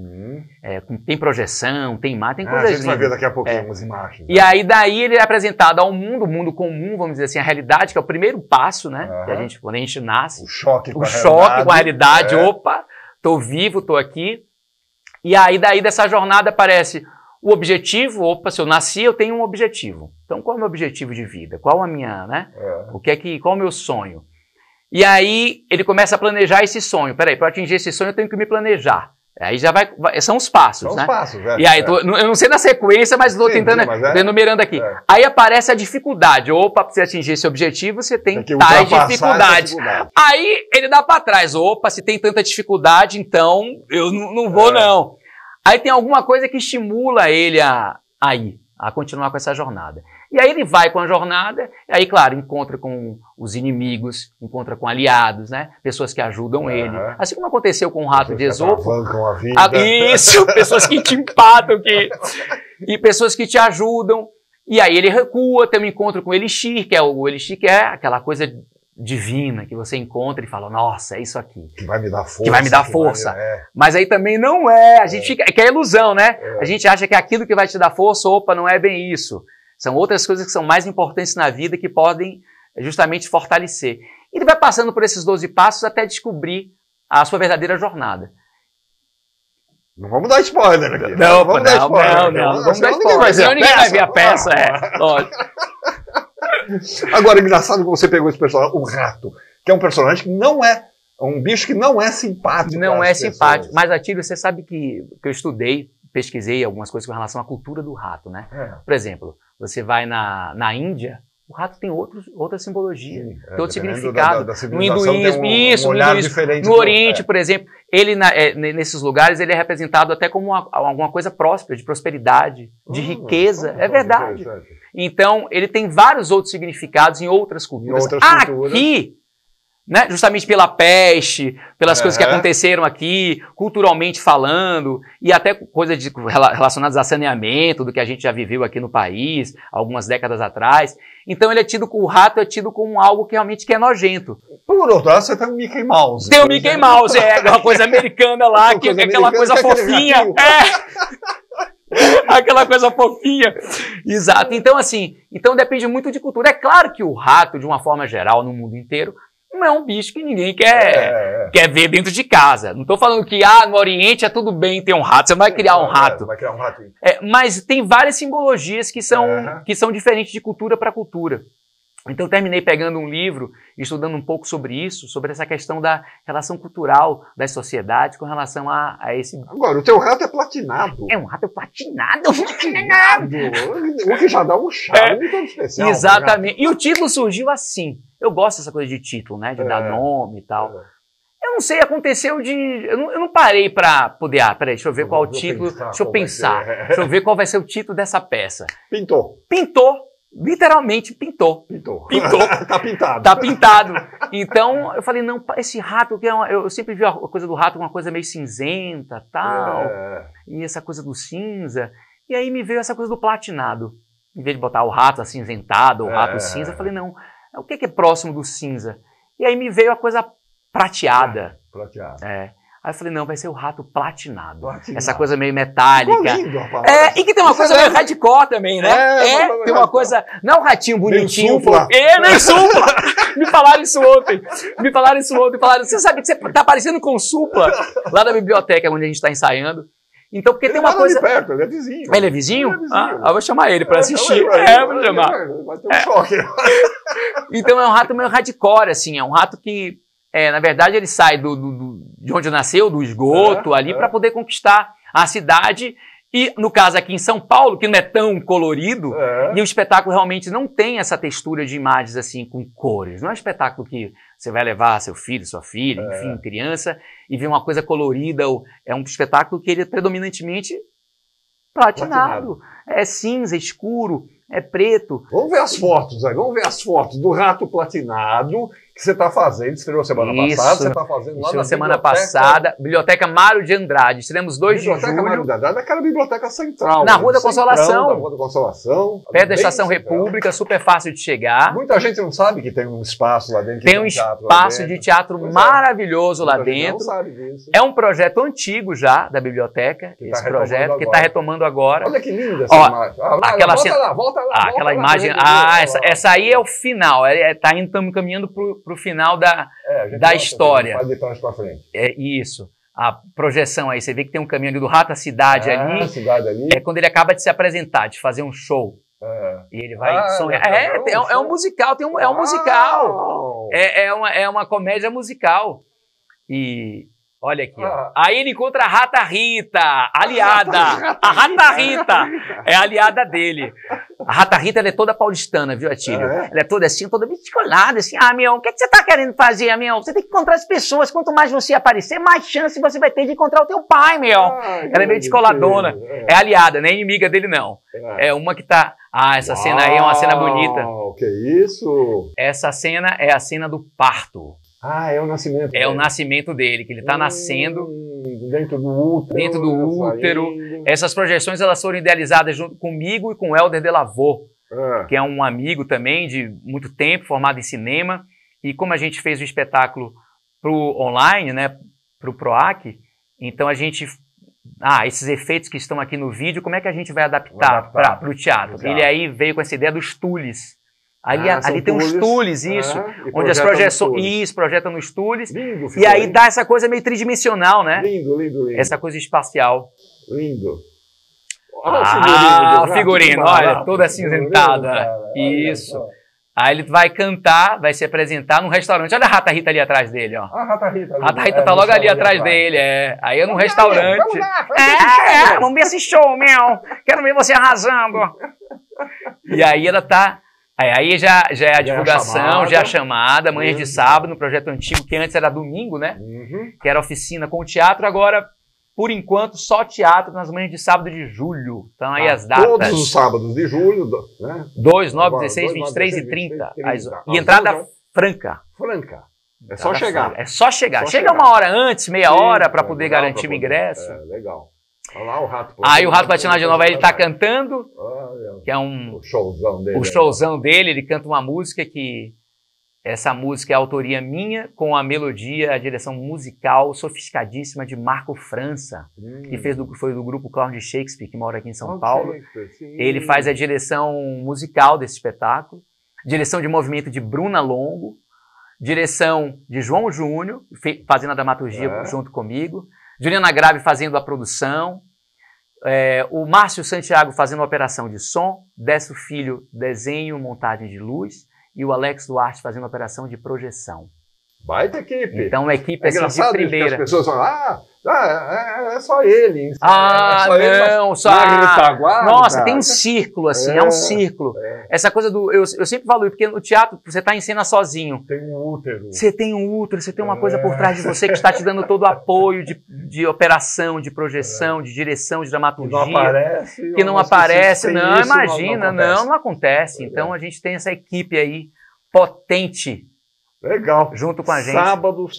Tem projeção, tem mar, tem coisas lindas. A gente vai ver daqui a pouquinho umas imagens. E aí daí ele é apresentado ao mundo, o mundo comum, vamos dizer assim, a realidade, que é o primeiro passo, né? Que quando a gente nasce. O choque com a realidade. Opa, tô vivo, tô aqui. E aí daí dessa jornada aparece o objetivo. Opa, se eu nasci, eu tenho um objetivo. Então qual é o meu objetivo de vida? Qual a minha, né? Qual é o meu sonho? E aí ele começa a planejar esse sonho. Peraí, para atingir esse sonho eu tenho que me planejar. Aí já são os passos, né? São os passos, E aí, eu não sei na sequência, mas estou tentando, enumerando aqui. Aí aparece a dificuldade. Opa, para você atingir esse objetivo, você tem tais dificuldades. Aí ele dá para trás. Opa, se tem tanta dificuldade, então eu não vou, não. Aí tem alguma coisa que estimula ele a continuar com essa jornada. E aí ele vai com a jornada, e aí, claro, encontra com os inimigos, encontra com aliados, né? Pessoas que ajudam ele. Assim como aconteceu com o rato de Esopo. A vida. Isso, pessoas que te empatam, e pessoas que te ajudam. E aí ele recua, tem um encontro com o Elixir, que é aquela coisa divina que você encontra e fala, nossa, é isso aqui. Que vai me dar força. Que vai me dar força. Mas aí também não é. A gente fica, que é ilusão, né? A gente acha que aquilo que vai te dar força, opa, não é bem isso. São outras coisas que são mais importantes na vida que podem justamente fortalecer. E ele vai passando por esses 12 passos até descobrir a sua verdadeira jornada. Não vamos dar spoiler aqui. Não vamos dar spoiler. Senão ninguém vai ver a peça. Lógico. Agora, engraçado que você pegou esse personagem, o rato, que é um personagem que não é, um bicho que não é simpático. Não é simpático. Mas, Atílio, você sabe que eu estudei, pesquisei algumas coisas com relação à cultura do rato, né? Por exemplo, você vai na Índia, o rato tem outra simbologia, tem outro significado. No hinduísmo, no Oriente, por exemplo, ele nesses lugares ele é representado até como alguma coisa próspera, de prosperidade, de riqueza. É verdade. Então, ele tem vários outros significados em outras culturas. Aqui, né, justamente pela peste, pelas coisas que aconteceram aqui, culturalmente falando, e até coisas relacionadas a saneamento, do que a gente já viveu aqui no país, algumas décadas atrás. Então o rato é tido como algo que realmente é nojento. Por outro lado, você tem o Mickey Mouse. Tem o Mickey Mouse, uma coisa americana lá, que é aquela coisa fofinha. Aquela coisa fofinha. Exato. Então, assim, depende muito de cultura. É claro que o rato, de uma forma geral, no mundo inteiro, não é um bicho que ninguém quer ver dentro de casa. Não estou falando que no Oriente é tudo bem ter um rato, você não vai criar um rato. Vai criar um rato. Mas tem várias simbologias que são diferentes de cultura para cultura. Então eu terminei pegando um livro, estudando um pouco sobre isso, sobre essa questão da relação cultural das sociedades com relação a esse... Agora, o teu rato é platinado. É um rato platinado. O que já dá um charme todo especial. Exatamente. E o título surgiu assim. Eu gosto dessa coisa de título, né? De dar nome e tal. Eu não sei, aconteceu de... Eu não parei pra poder... Peraí, deixa eu ver qual o título. Deixa eu pensar. Deixa eu ver qual vai ser o título dessa peça. Pintou. Literalmente pintou. Tá pintado. Tá pintado. Então, eu falei, não, esse rato, eu sempre vi a coisa do rato uma coisa meio cinzenta, tal. E essa coisa do cinza. E aí me veio essa coisa do platinado. Em vez de botar o rato acinzentado, o rato cinza, eu falei, não, o que é próximo do cinza? E aí me veio a coisa prateada. Aí eu falei, não, vai ser o rato platinado. Essa coisa meio metálica. Lindo, e que tem uma coisa meio hardcore também, né? Tem uma coisa... Não é um ratinho bonitinho. Nem supla. Me falaram isso ontem. Falaram, você sabe que você tá parecendo com o supla lá da biblioteca onde a gente tá ensaiando. Então, porque tem uma coisa... Perto, ele é vizinho. Ele é vizinho? Eu vou chamar ele pra assistir. Vou chamar. Vai ter um choque. Então é um rato meio hardcore, assim. É um rato que... na verdade, ele sai de onde nasceu, do esgoto ali, para poder conquistar a cidade E no caso aqui em São Paulo, que não é tão colorido, e o espetáculo realmente não tem essa textura de imagens assim com cores. Não é um espetáculo que você vai levar seu filho, sua filha, enfim, criança, e ver uma coisa colorida. É um espetáculo que ele é predominantemente platinado. É cinza, escuro, é preto. Vamos ver as fotos aí, vamos ver as fotos do Rato Platinado que você está fazendo, estreou semana passada, você está fazendo lá na semana passada, Biblioteca Mário de Andrade. Estaremos 2 de julho. Biblioteca Mário de Andrade, aquela biblioteca central. Na Rua da Consolação. Na Rua da Consolação. Perto da Estação República, super fácil de chegar. Muita gente não sabe que tem um espaço lá dentro. Tem um espaço de teatro maravilhoso lá dentro. Não sabe disso. É um projeto antigo já da biblioteca, esse projeto, que está retomando agora. Olha que linda essa imagem. Volta lá. Aquela imagem. Essa aí é o final. Estamos caminhando para o final da história. Vai de trás para frente. É isso. A projeção aí, você vê que tem um caminho ali do Rato à Cidade ali. É quando ele acaba de se apresentar, de fazer um show. E ele vai sonhar. É um musical, é um musical. É uma comédia musical. E olha aqui, ó. Aí ele encontra a Rata Rita, aliada. A Rata Rita é a aliada dele. A Rata Rita, ela é toda paulistana, viu, Atílio? Ela é toda assim, toda descolada, assim. Ah, meu, o que você tá querendo fazer, meu? Você tem que encontrar as pessoas. Quanto mais você aparecer, mais chance você vai ter de encontrar o teu pai, meu. Ela é meio descoladona. É aliada, não é inimiga dele, não. É uma que tá... essa cena aí é uma cena bonita. Que isso? Essa cena é a cena do parto. É o nascimento dele. É o nascimento dele, que ele está nascendo dentro do útero. Essas projeções elas foram idealizadas junto comigo e com o Helder Delavaux, que é um amigo também de muito tempo, formado em cinema. E como a gente fez o espetáculo pro online, né, pro PROAC, então a gente... esses efeitos que estão aqui no vídeo, como é que a gente vai adaptar para o teatro? Ele aí veio com essa ideia dos tules. Ali tem uns tules, isso, onde as projeções projetam nos tules, e aí dá essa coisa meio tridimensional, né? Lindo. Essa coisa espacial. Lindo. O figurino, olha, toda acinzentada. Isso. Aí ele vai cantar, vai se apresentar num restaurante. Olha a Rata Rita ali atrás dele, ó. A Rata Rita. A Rata Rita tá logo ali atrás dele, Aí é num restaurante. Vamos ver esse show, meu. Quero ver você arrasando. E aí ela tá... Aí já é a divulgação, já é a chamada, manhãs de sábado, no projeto antigo, que antes era domingo, né? Que era oficina com o teatro, agora, por enquanto, só teatro nas manhãs de sábado de julho. Então aí as datas. Todos os sábados de julho, né? 2, 9, 16, 23 e 30. E entrada franca. É só chegar. É só chegar. Chega uma hora antes, meia hora, para poder garantir o ingresso. Legal. Olha lá o Rato. Aí o Rato Platinado de novo, aí ele tá cantando, que é o showzão dele, ele canta uma música que, essa música é a autoria minha, com a melodia, a direção musical sofisticadíssima de Marco França, que foi do grupo Clown de Shakespeare, que mora aqui em São Paulo. Ele faz a direção musical desse espetáculo, direção de movimento de Bruna Longo, direção de João Júnior, fazendo a dramaturgia junto comigo, Juliana Grave fazendo a produção, o Márcio Santiago fazendo a operação de som, Décio Filho, desenho, montagem de luz, e o Alex Duarte fazendo a operação de projeção. Baita equipe. Então, uma equipe assim, de primeira. As pessoas falam, é só ele. Nossa, tem um círculo, assim, é um círculo. Essa coisa do... Eu sempre falo isso, porque no teatro você está em cena sozinho. Tem um útero. Você tem um útero, você tem uma coisa por trás de você que está te dando todo o apoio de operação, de projeção, de direção, de dramaturgia. Que não aparece. Não, imagina, não acontece. Então, a gente tem essa equipe aí potente. Legal. Junto com a gente.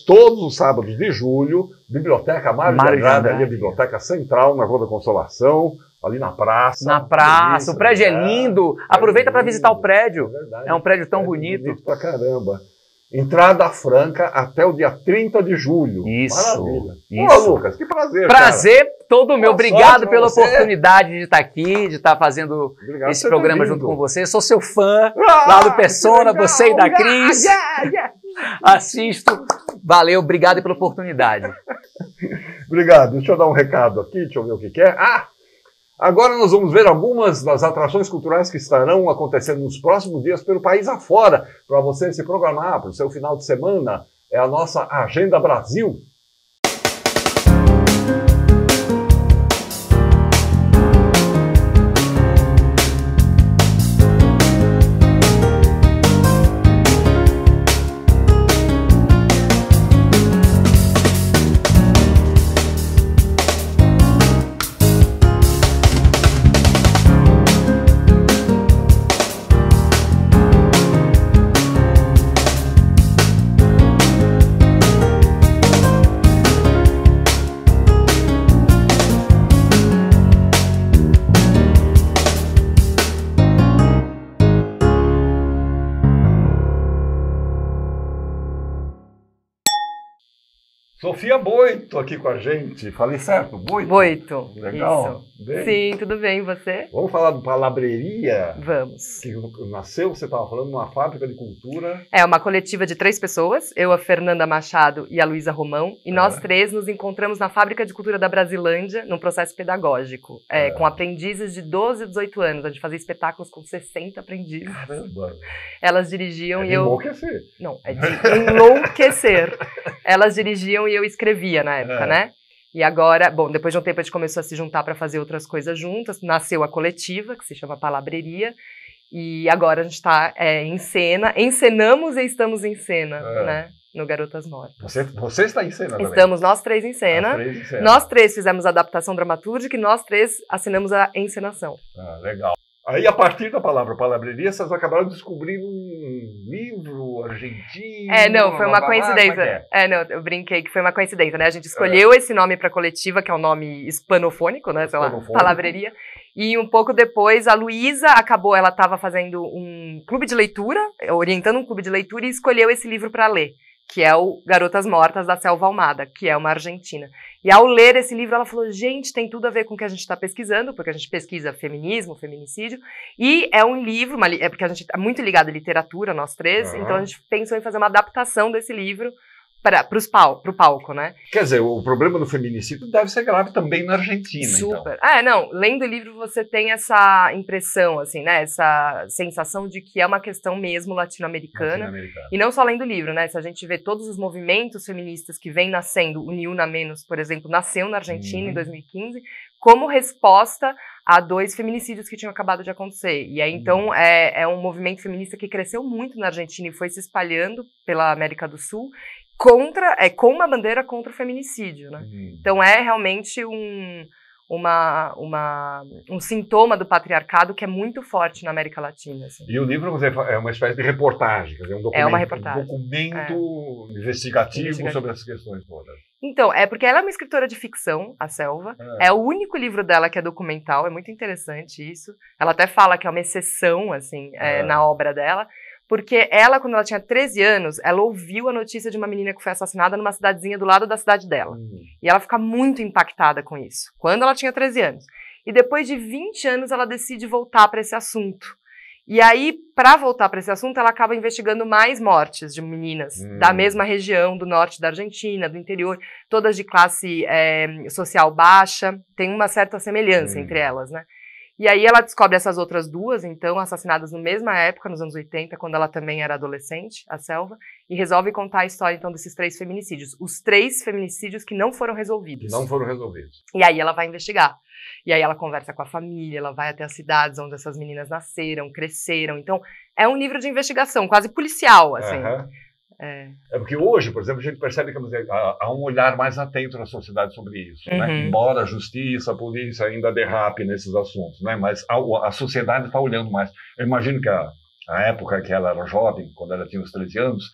Todos os sábados de julho, Biblioteca Mário de Andrade, ali a Biblioteca Central, na Rua da Consolação, ali na praça. Na praça, o prédio é lindo. Aproveita para visitar o prédio. É um prédio tão bonito. Bonito pra caramba. Entrada franca até o dia 30 de julho. Isso. Maravilha. Isso. Pô, Lucas, que prazer. Prazer todo meu. Obrigado pela oportunidade de estar aqui, de estar fazendo esse programa junto com você. Sou seu fã, lá do Persona, você e da Cris. Assisto. Valeu, obrigado pela oportunidade. Obrigado. Deixa eu dar um recado aqui, deixa eu ver o que é. Agora nós vamos ver algumas das atrações culturais que estarão acontecendo nos próximos dias pelo país afora, para você se programar para o seu final de semana. É a nossa Agenda Brasil. Sofia Boito aqui com a gente. Falei certo? Boito? Boito. Legal. Isso. Sim, tudo bem, e você? Vamos falar do Palabreria? Vamos. Que nasceu, você estava falando, numa fábrica de cultura. É uma coletiva de 3 pessoas, eu, a Fernanda Machado e a Luísa Romão, e nós 3 nos encontramos na Fábrica de Cultura da Brasilândia, num processo pedagógico, com aprendizes de 12 a 18 anos. A gente fazia espetáculos com 60 aprendizes. Caramba! Elas dirigiam e eu... enlouquecer. Não, é de enlouquecer. Elas dirigiam e eu escrevia na época, né? E agora, bom, depois de um tempo a gente começou a se juntar para fazer outras coisas juntas, nasceu a coletiva, que se chama Palabreria, e agora a gente está em cena, encenamos e estamos em cena, né? No Garotas Mortas. Você está em cena também? Estamos nós 3 em cena. Nós 3 fizemos a adaptação dramatúrdica e nós 3 assinamos a encenação. Legal. Aí, a partir da palavra palabreria, vocês acabaram descobrindo um livro argentino. Não, foi uma coincidência. Não, eu brinquei que foi uma coincidência, né? A gente escolheu esse nome para a coletiva, que é um nome hispanofônico, né? Sei lá, palabreria. E um pouco depois, a Luísa acabou, ela estava fazendo um clube de leitura, orientando um clube de leitura, e escolheu esse livro para ler, que é o Garotas Mortas, da Selva Almada, que é uma argentina. E ao ler esse livro, ela falou, gente, tem tudo a ver com o que a gente está pesquisando, porque a gente pesquisa feminismo, feminicídio, e é um livro, porque a gente é muito ligado à literatura, nós 3, então a gente pensou em fazer uma adaptação desse livro para o palco, né? Quer dizer, o problema do feminicídio deve ser grave também na Argentina, Super. Então. Não, lendo o livro você tem essa impressão, assim, né, essa sensação de que é uma questão mesmo latino-americana, e não só lendo o livro, né, se a gente vê todos os movimentos feministas que vem nascendo, o Ni Una Menos, por exemplo, nasceu na Argentina em 2015, como resposta a 2 feminicídios que tinham acabado de acontecer. E aí, então, é um movimento feminista que cresceu muito na Argentina e foi se espalhando pela América do Sul, com uma bandeira contra o feminicídio, né? Então é realmente um sintoma do patriarcado que é muito forte na América Latina. Assim. E o livro é uma espécie de reportagem, quer dizer, um documento, uma reportagem. Um documento investigativo sobre essas questões todas. Então, porque ela é uma escritora de ficção, a Selva, é o único livro dela que é documental, é muito interessante isso. Ela até fala que é uma exceção, assim, na obra dela, porque ela, quando ela tinha 13 anos, ela ouviu a notícia de uma menina que foi assassinada numa cidadezinha do lado da cidade dela. E ela fica muito impactada com isso, quando ela tinha 13 anos. E depois de 20 anos, ela decide voltar para esse assunto. E aí, para voltar para esse assunto, ela acaba investigando mais mortes de meninas da mesma região, do norte da Argentina, do interior, todas de classe social baixa, tem uma certa semelhança entre elas, né? E aí ela descobre essas outras 2, então, assassinadas na mesma época, nos anos 80, quando ela também era adolescente, a Selva, e resolve contar a história, então, desses 3 feminicídios. Os 3 feminicídios que não foram resolvidos. Não foram resolvidos. E aí ela vai investigar. E aí ela conversa com a família, ela vai até as cidades onde essas meninas nasceram, cresceram. Então, é um livro de investigação, quase policial, assim. É porque hoje, por exemplo, a gente percebe que há um olhar mais atento na sociedade sobre isso, né? Embora a justiça, a polícia ainda derrape nesses assuntos, né? Mas a sociedade está olhando mais. Eu imagino que a época que ela era jovem, quando ela tinha uns 13 anos,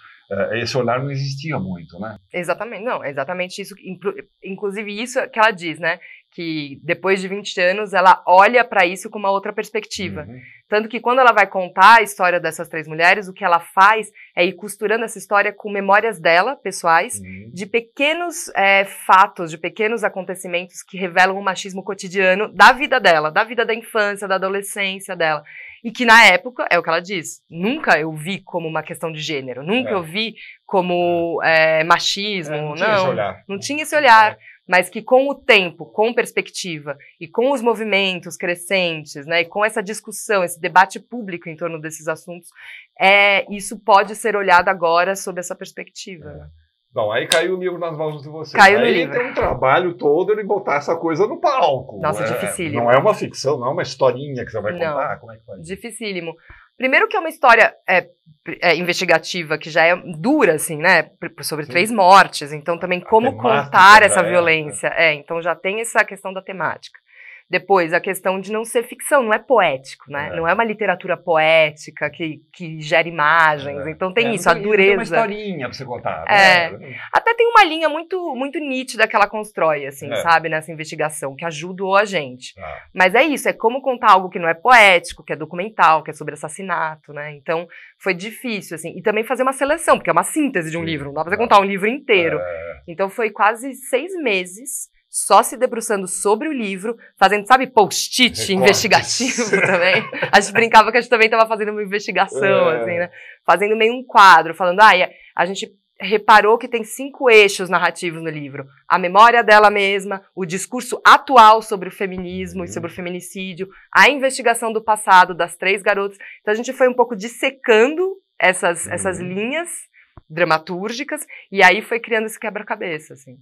esse olhar não existia muito, né? Exatamente, não, exatamente isso, inclusive isso que ela diz, né? Que depois de 20 anos ela olha para isso com uma outra perspectiva. Tanto que quando ela vai contar a história dessas 3 mulheres, o que ela faz é ir costurando essa história com memórias dela, pessoais, de pequenos fatos, de pequenos acontecimentos que revelam o machismo cotidiano da vida dela, da vida da infância, da adolescência dela. E que na época, é o que ela diz, nunca eu vi como uma questão de gênero, nunca eu vi como machismo, não tinha esse olhar. Mas que com o tempo, com perspectiva e com os movimentos crescentes, né, e com essa discussão, esse debate público em torno desses assuntos, isso pode ser olhado agora sob essa perspectiva. Né? Bom, aí caiu o livro nas mãos de vocês. Caiu no aí livro. Tem um trabalho todo de botar essa coisa no palco. Nossa, dificílimo. Não é uma ficção, não é uma historinha que você vai contar. Como é que faz? Dificílimo. Primeiro que é uma história investigativa que já é dura, assim, né? Sobre 3 mortes, então também como contar essa violência. Então já tem essa questão da temática. Depois, a questão de não ser ficção, não é poético, né? Não é uma literatura poética que gera imagens, então tem isso, a dureza. Tem uma historinha pra você contar. Até tem uma linha muito, muito nítida que ela constrói, assim, sabe, nessa investigação, que ajudou a gente. Mas é isso, é como contar algo que não é poético, que é documental, que é sobre assassinato, né? Então, foi difícil, assim. E também fazer uma seleção, porque é uma síntese de um livro, não dá pra você contar um livro inteiro. Então, foi quase 6 meses só se debruçando sobre o livro, fazendo, sabe, post-it investigativo também. A gente brincava que a gente também estava fazendo uma investigação, assim, né? Fazendo meio um quadro, falando, a gente reparou que tem 5 eixos narrativos no livro. A memória dela mesma, o discurso atual sobre o feminismo e sobre o feminicídio, a investigação do passado das 3 garotas. Então a gente foi um pouco dissecando essas linhas dramatúrgicas, e aí foi criando esse quebra-cabeça, assim.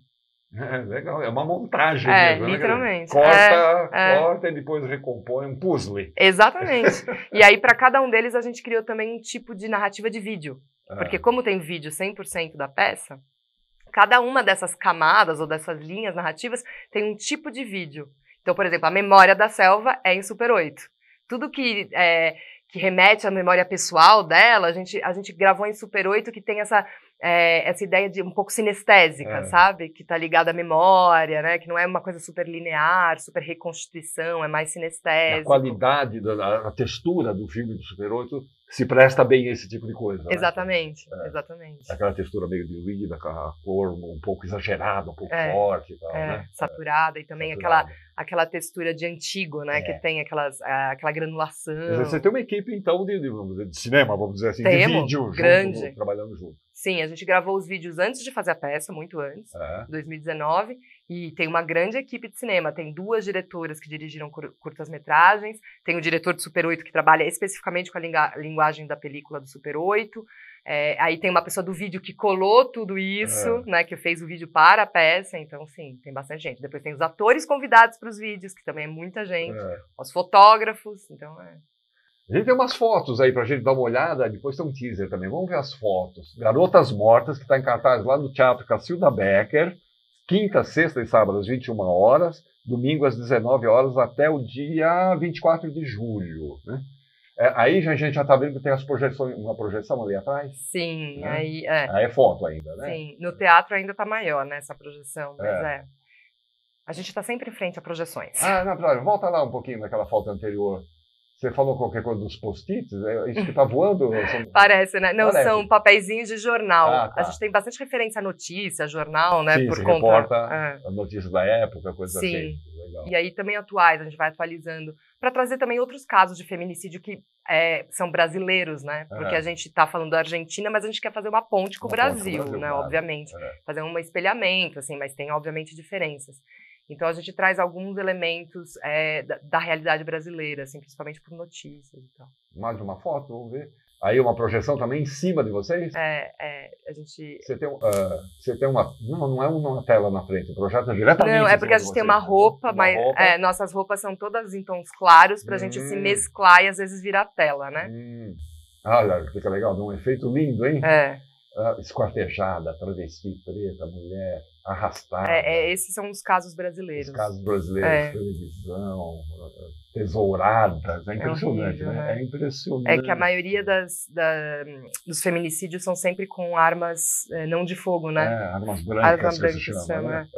Legal, é uma montagem mesmo, literalmente. Corta e depois recompõe um puzzle. Exatamente. E aí, para cada um deles, a gente criou também um tipo de narrativa de vídeo. Porque como tem vídeo 100% da peça, cada uma dessas camadas ou dessas linhas narrativas tem um tipo de vídeo. Então, por exemplo, a memória da Selva é em Super 8. Tudo que remete à memória pessoal dela, a gente gravou em Super 8, que tem essa ideia de um pouco sinestésica, sabe? Que tá ligada à memória, né? Que não é uma coisa super linear, super reconstituição, é mais sinestésico. A qualidade, a textura do filme do Super 8 se presta bem a esse tipo de coisa. Exatamente, exatamente. Aquela textura meio diluída, com a cor um pouco exagerada, um pouco forte e tal, né? Saturada, e também aquela textura de antigo, né? Que tem aquela granulação. Você tem uma equipe, então, de cinema, vamos dizer assim, de vídeo grande, trabalhando junto. Sim, a gente gravou os vídeos antes de fazer a peça, muito antes, 2019, e tem uma grande equipe de cinema. Tem 2 diretoras que dirigiram curtas-metragens, tem o diretor de Super 8 que trabalha especificamente com a linguagem da película do Super 8, aí tem uma pessoa do vídeo que colou tudo isso, né, que fez o vídeo para a peça, então sim, tem bastante gente. Depois tem os atores convidados para os vídeos, que também é muita gente, os fotógrafos, então A gente tem umas fotos aí pra gente dar uma olhada, depois tem um teaser também. Vamos ver as fotos. Garotas Mortas, que está em cartaz lá no Teatro Cacilda Becker, quinta, sexta e sábado às 21 horas, domingo às 19 horas até o dia 24 de julho, né? Aí a gente já está vendo que tem uma projeção ali atrás? Sim, né? Aí é foto ainda, né? Sim, no teatro ainda está maior, né, essa projeção, mas a gente está sempre em frente a projeções. Não, volta lá um pouquinho naquela foto anterior. Você falou qualquer coisa dos post-its? É isso que está voando? Parece, né? Não, são papeizinhos de jornal. A gente tem bastante referência a notícia, jornal, né? Sim, por se conta reporta as notícias da época, coisas assim. Sim. Legal. E aí também atuais, a gente vai atualizando, para trazer também outros casos de feminicídio que são brasileiros, né? Porque a gente está falando da Argentina, mas a gente quer fazer uma ponte com o Brasil, né? Claro. Obviamente. Fazer um espelhamento, assim, mas tem, obviamente, diferenças. Então, a gente traz alguns elementos da realidade brasileira, assim, principalmente por notícias e tal. Mais uma foto, vamos ver. Aí uma projeção também em cima de vocês? A gente... Você tem uma... Não é uma tela na frente, o projeto é diretamente. Não, é porque a gente tem uma roupa, mas nossas roupas são todas em tons claros pra gente se mesclar e às vezes virar tela, né? Fica legal, dá um efeito lindo, hein? Esquartejada, travesti, preta, mulher, arrastada. Esses são os casos brasileiros. Os casos brasileiros, televisão, tesouradas. É impressionante, horrível, né? É impressionante. É que a maioria dos feminicídios são sempre com armas não de fogo, né? Armas brancas, que se chama, né?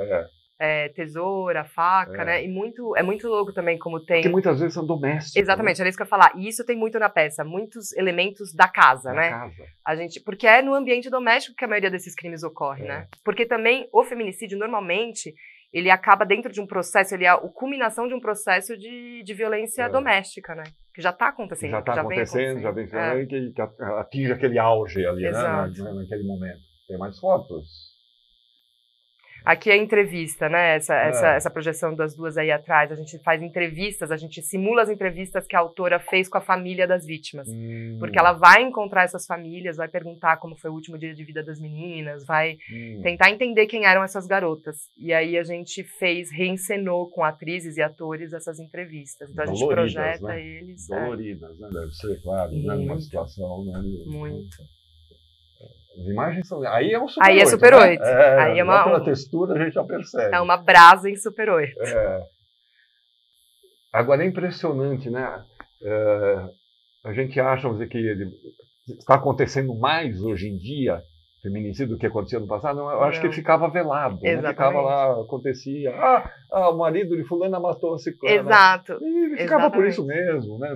Tesoura, faca, né? E é muito louco também como tem... Porque muitas vezes são domésticos. Exatamente, era isso que eu ia falar. E isso tem muito na peça, muitos elementos da casa, né? Porque é no ambiente doméstico que a maioria desses crimes ocorre, né? Porque também o feminicídio, normalmente, ele acaba dentro de um processo, ele é a culminação de um processo de violência doméstica, né? Que já está acontecendo. Já está acontecendo, já vem que atinge aquele auge ali, né? Naquele momento. Tem mais fotos? Aqui é a entrevista, né? Essa projeção das 2 aí atrás. A gente faz entrevistas, a gente simula as entrevistas que a autora fez com a família das vítimas. Porque ela vai encontrar essas famílias, vai perguntar como foi o último dia de vida das meninas, vai tentar entender quem eram essas garotas. E aí a gente reencenou com atrizes e atores essas entrevistas. Então a gente projeta, né? Eles. Doloridas, né? Deve ser, claro, né? Numa situação, né? Muito. As imagens são... Aí é um Super 8. Aí é Super 8. Né? Aí é pela textura a gente já percebe. É uma brasa em Super 8. Agora é impressionante, né? A gente acha, vamos dizer, que está acontecendo mais hoje em dia feminicídio do que acontecia no passado. Não, eu acho que ficava velado, né? Ficava lá, acontecia, o marido de fulana matou a ciclana. Exato. E ficava por isso mesmo, né?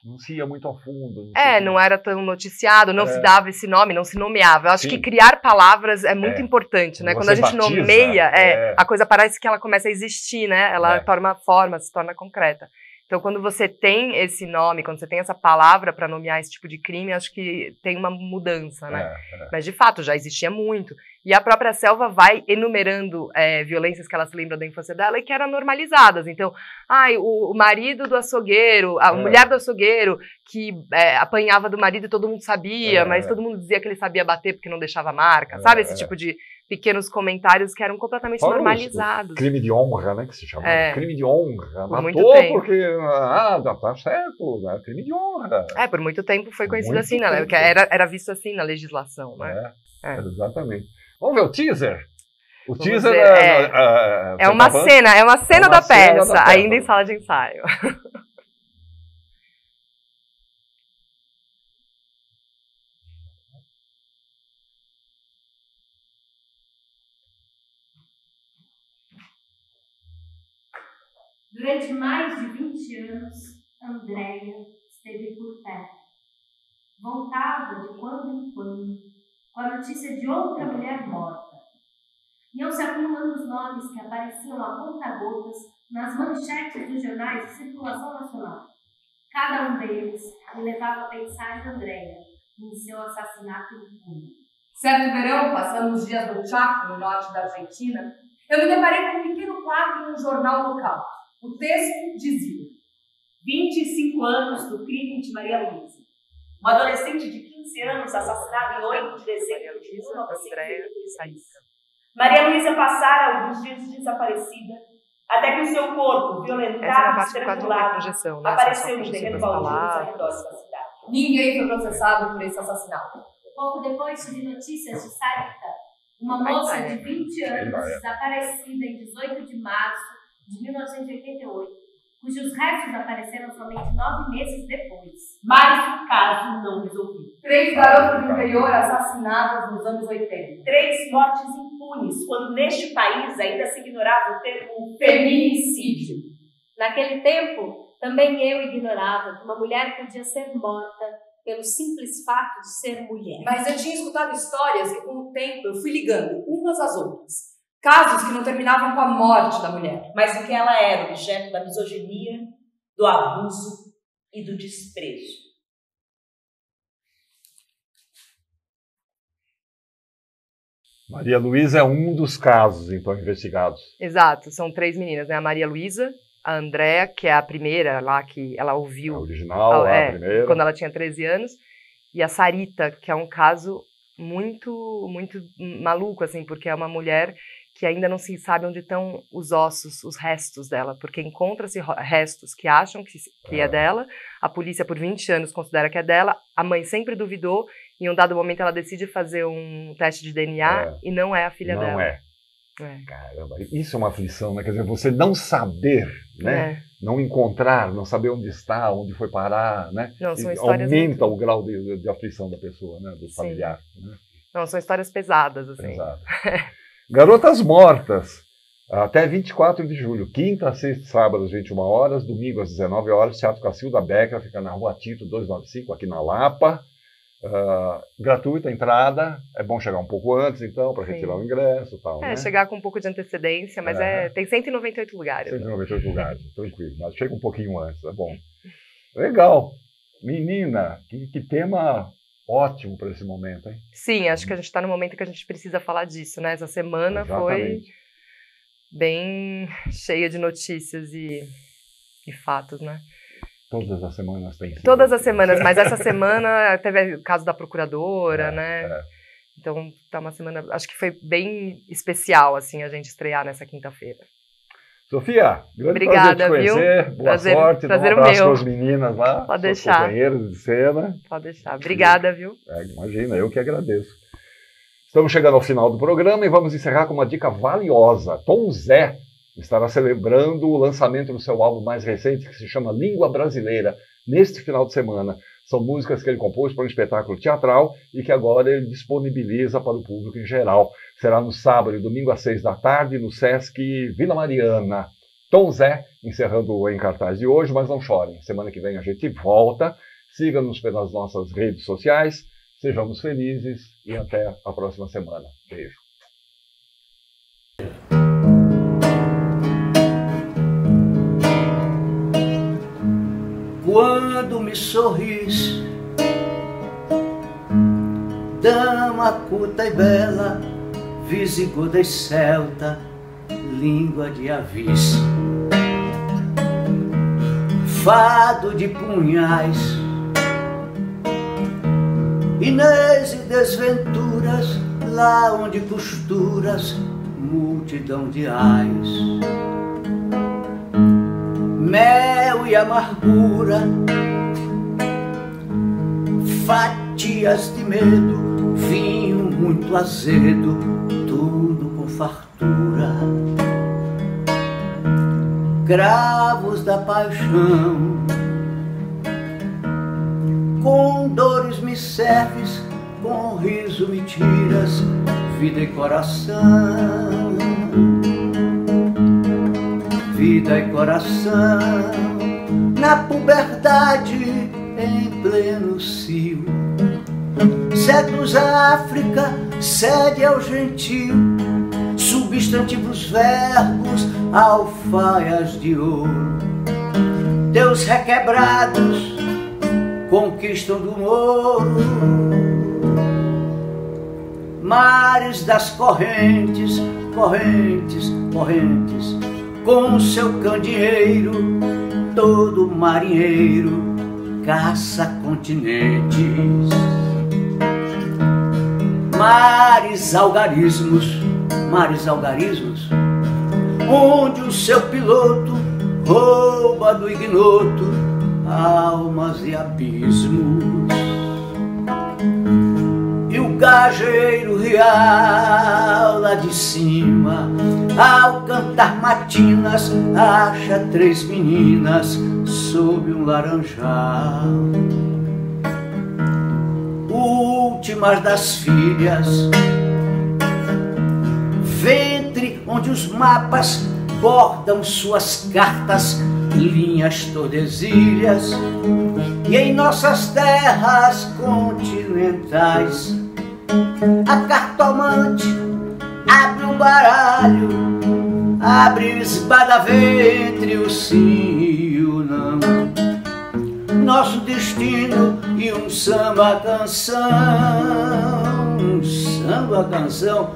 Não se ia muito a fundo. Não era tão noticiado, não se dava esse nome, não se nomeava. Eu acho que criar palavras é muito importante, né? Quando a gente nomeia, a coisa parece que ela começa a existir, né? Ela toma forma, se torna concreta. Então, quando você tem esse nome, quando você tem essa palavra para nomear esse tipo de crime, acho que tem uma mudança, né? Mas, de fato, já existia muito. E a própria Selva vai enumerando violências que ela se lembra da infância dela e que eram normalizadas. Então, o marido do açougueiro, a mulher do açougueiro que apanhava do marido e todo mundo sabia, mas todo mundo dizia que ele sabia bater porque não deixava marca. Sabe esse tipo de pequenos comentários que eram completamente normalizados. Crime de honra, né, que se chama. Crime de honra. Por Matou porque, tá certo, é crime de honra. Por muito tempo foi conhecido assim, né, porque era visto assim na legislação, né. Exatamente. Vamos ver o teaser? O Vamos teaser é uma cena da peça, ainda em sala de ensaio. Durante mais de 20 anos, Andréia esteve por perto. Voltava de quando em quando com a notícia de outra mulher morta. Iam se acumulando os nomes que apareciam a conta-gotas nas manchetes dos jornais de circulação nacional. Cada um deles me levava a pensar em Andréia, em seu assassinato impune. Certo verão, passando os dias no Chaco, no norte da Argentina, eu me deparei com um pequeno quadro em um jornal local. O texto dizia: 25 anos do crime de Maria Luísa. Uma adolescente de 15 anos assassinada em 8 de dezembro de 1986. Maria Luísa passara alguns dias desaparecida, até que o seu corpo, violentado e estrangulado, apareceu no terreno baldio dos arredores da cidade. Ninguém foi processado por esse assassinato. Pouco depois tive notícias de Sarita, uma moça de 20 anos desaparecida em 18 de março de 1988. Cujos restos apareceram somente 9 meses depois. Mas o caso não resolvido. 3 garotas do interior assassinadas nos anos 80. 3 mortes impunes, quando neste país ainda se ignorava o termo feminicídio. Naquele tempo, também eu ignorava que uma mulher podia ser morta pelo simples fato de ser mulher. Mas eu tinha escutado histórias que, com o tempo, eu fui ligando umas às outras. Casos que não terminavam com a morte da mulher, mas em que ela era objeto da misoginia, do abuso e do desprezo. Maria Luísa é um dos casos, então, investigados. Exato, são 3 meninas, né? A Maria Luísa, a Andréa, que é a primeira lá que ela ouviu. A original, a primeira. Quando ela tinha 13 anos. E a Sarita, que é um caso muito, muito maluco, assim, porque é uma mulher que ainda não se sabe onde estão os ossos, os restos dela, porque encontra-se restos que acham que é dela, a polícia por 20 anos considera que é dela, a mãe sempre duvidou, e em um dado momento ela decide fazer um teste de DNA e não é a filha dela. Não é. Caramba, isso é uma aflição, né? Quer dizer, você não saber, né? Não encontrar, não saber onde está, onde foi parar, né? Não, são histórias aumenta o grau de aflição da pessoa, né? Do familiar. Né? Não, são histórias pesadas, assim. Exato. Garotas Mortas, até 24 de julho, quinta, sexta, sábado às 21 horas, domingo às 19 horas, Teatro Cacilda Becker, fica na Rua Tito 295, aqui na Lapa. Gratuita a entrada, é bom chegar um pouco antes, então, para retirar o ingresso e tal. Né? Chegar com um pouco de antecedência, mas tem 198 lugares. 198 lugares, tranquilo, mas chega um pouquinho antes, é bom. Legal. Menina, que tema ótimo para esse momento, hein? Sim, acho que a gente está no momento que a gente precisa falar disso, né? Essa semana foi bem cheia de notícias e fatos, né? Todas as semanas tem sido. Todas as semanas, mas essa semana teve o caso da procuradora, né? Então, tá uma semana, acho que foi bem especial, assim, a gente estrear nessa quinta-feira. Sofia, grande Obrigada, prazer te conhecer, viu? Boa sorte, dá um abraço para as meninas lá, Pode deixar. companheiros de cena. Pode deixar, obrigada, viu? Imagina, eu que agradeço. Estamos chegando ao final do programa e vamos encerrar com uma dica valiosa. Tom Zé estará celebrando o lançamento do seu álbum mais recente, que se chama Língua Brasileira, neste final de semana. São músicas que ele compôs para um espetáculo teatral e que agora ele disponibiliza para o público em geral. Será no sábado e domingo às 6 da tarde, no Sesc Vila Mariana. Tom Zé, encerrando em cartaz de hoje, mas não chorem. Semana que vem a gente volta. Siga-nos pelas nossas redes sociais. Sejamos felizes e até a próxima semana. Beijo. Quando me sorris, dama culta e bela, visigoda e celta, língua de avis, fado de punhais, Inês e desventuras, lá onde costuras, multidão de ais. Mel e amargura, fatias de medo, vinho muito azedo, tudo com fartura. Cravos da paixão, com dores me serves, com riso me tiras, vida e coração. Vida e coração, na puberdade, em pleno cio. Cedros África, sede ao gentil, substantivos verbos, alfaias de ouro. Teus requebrados conquistam do moro, mares das correntes, correntes, correntes. Com seu candeeiro, todo marinheiro caça continentes. Mares algarismos, onde o seu piloto rouba do ignoto almas e abismos. E o gajeiro real lá de cima, ao cantar matinas, acha 3 meninas sob um laranjal. Últimas das filhas, ventre onde os mapas bordam suas cartas, linhas tordesilhas. E em nossas terras continentais, a cartomante abre um baralho, abre o espada-ventre, o sim e o não. Nosso destino e um samba-canção,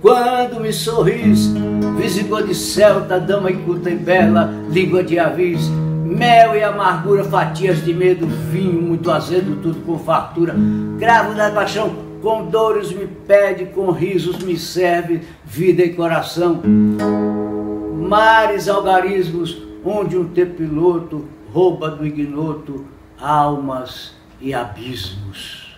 quando me sorris, visigoda e celta, dama e culta e bela, língua de avis, mel e amargura, fatias de medo, vinho muito azedo, tudo com fartura. Cravo da paixão, com dores me pede, com risos me serve, vida e coração. Mares algarismos, onde um tepiloto rouba do ignoto almas e abismos.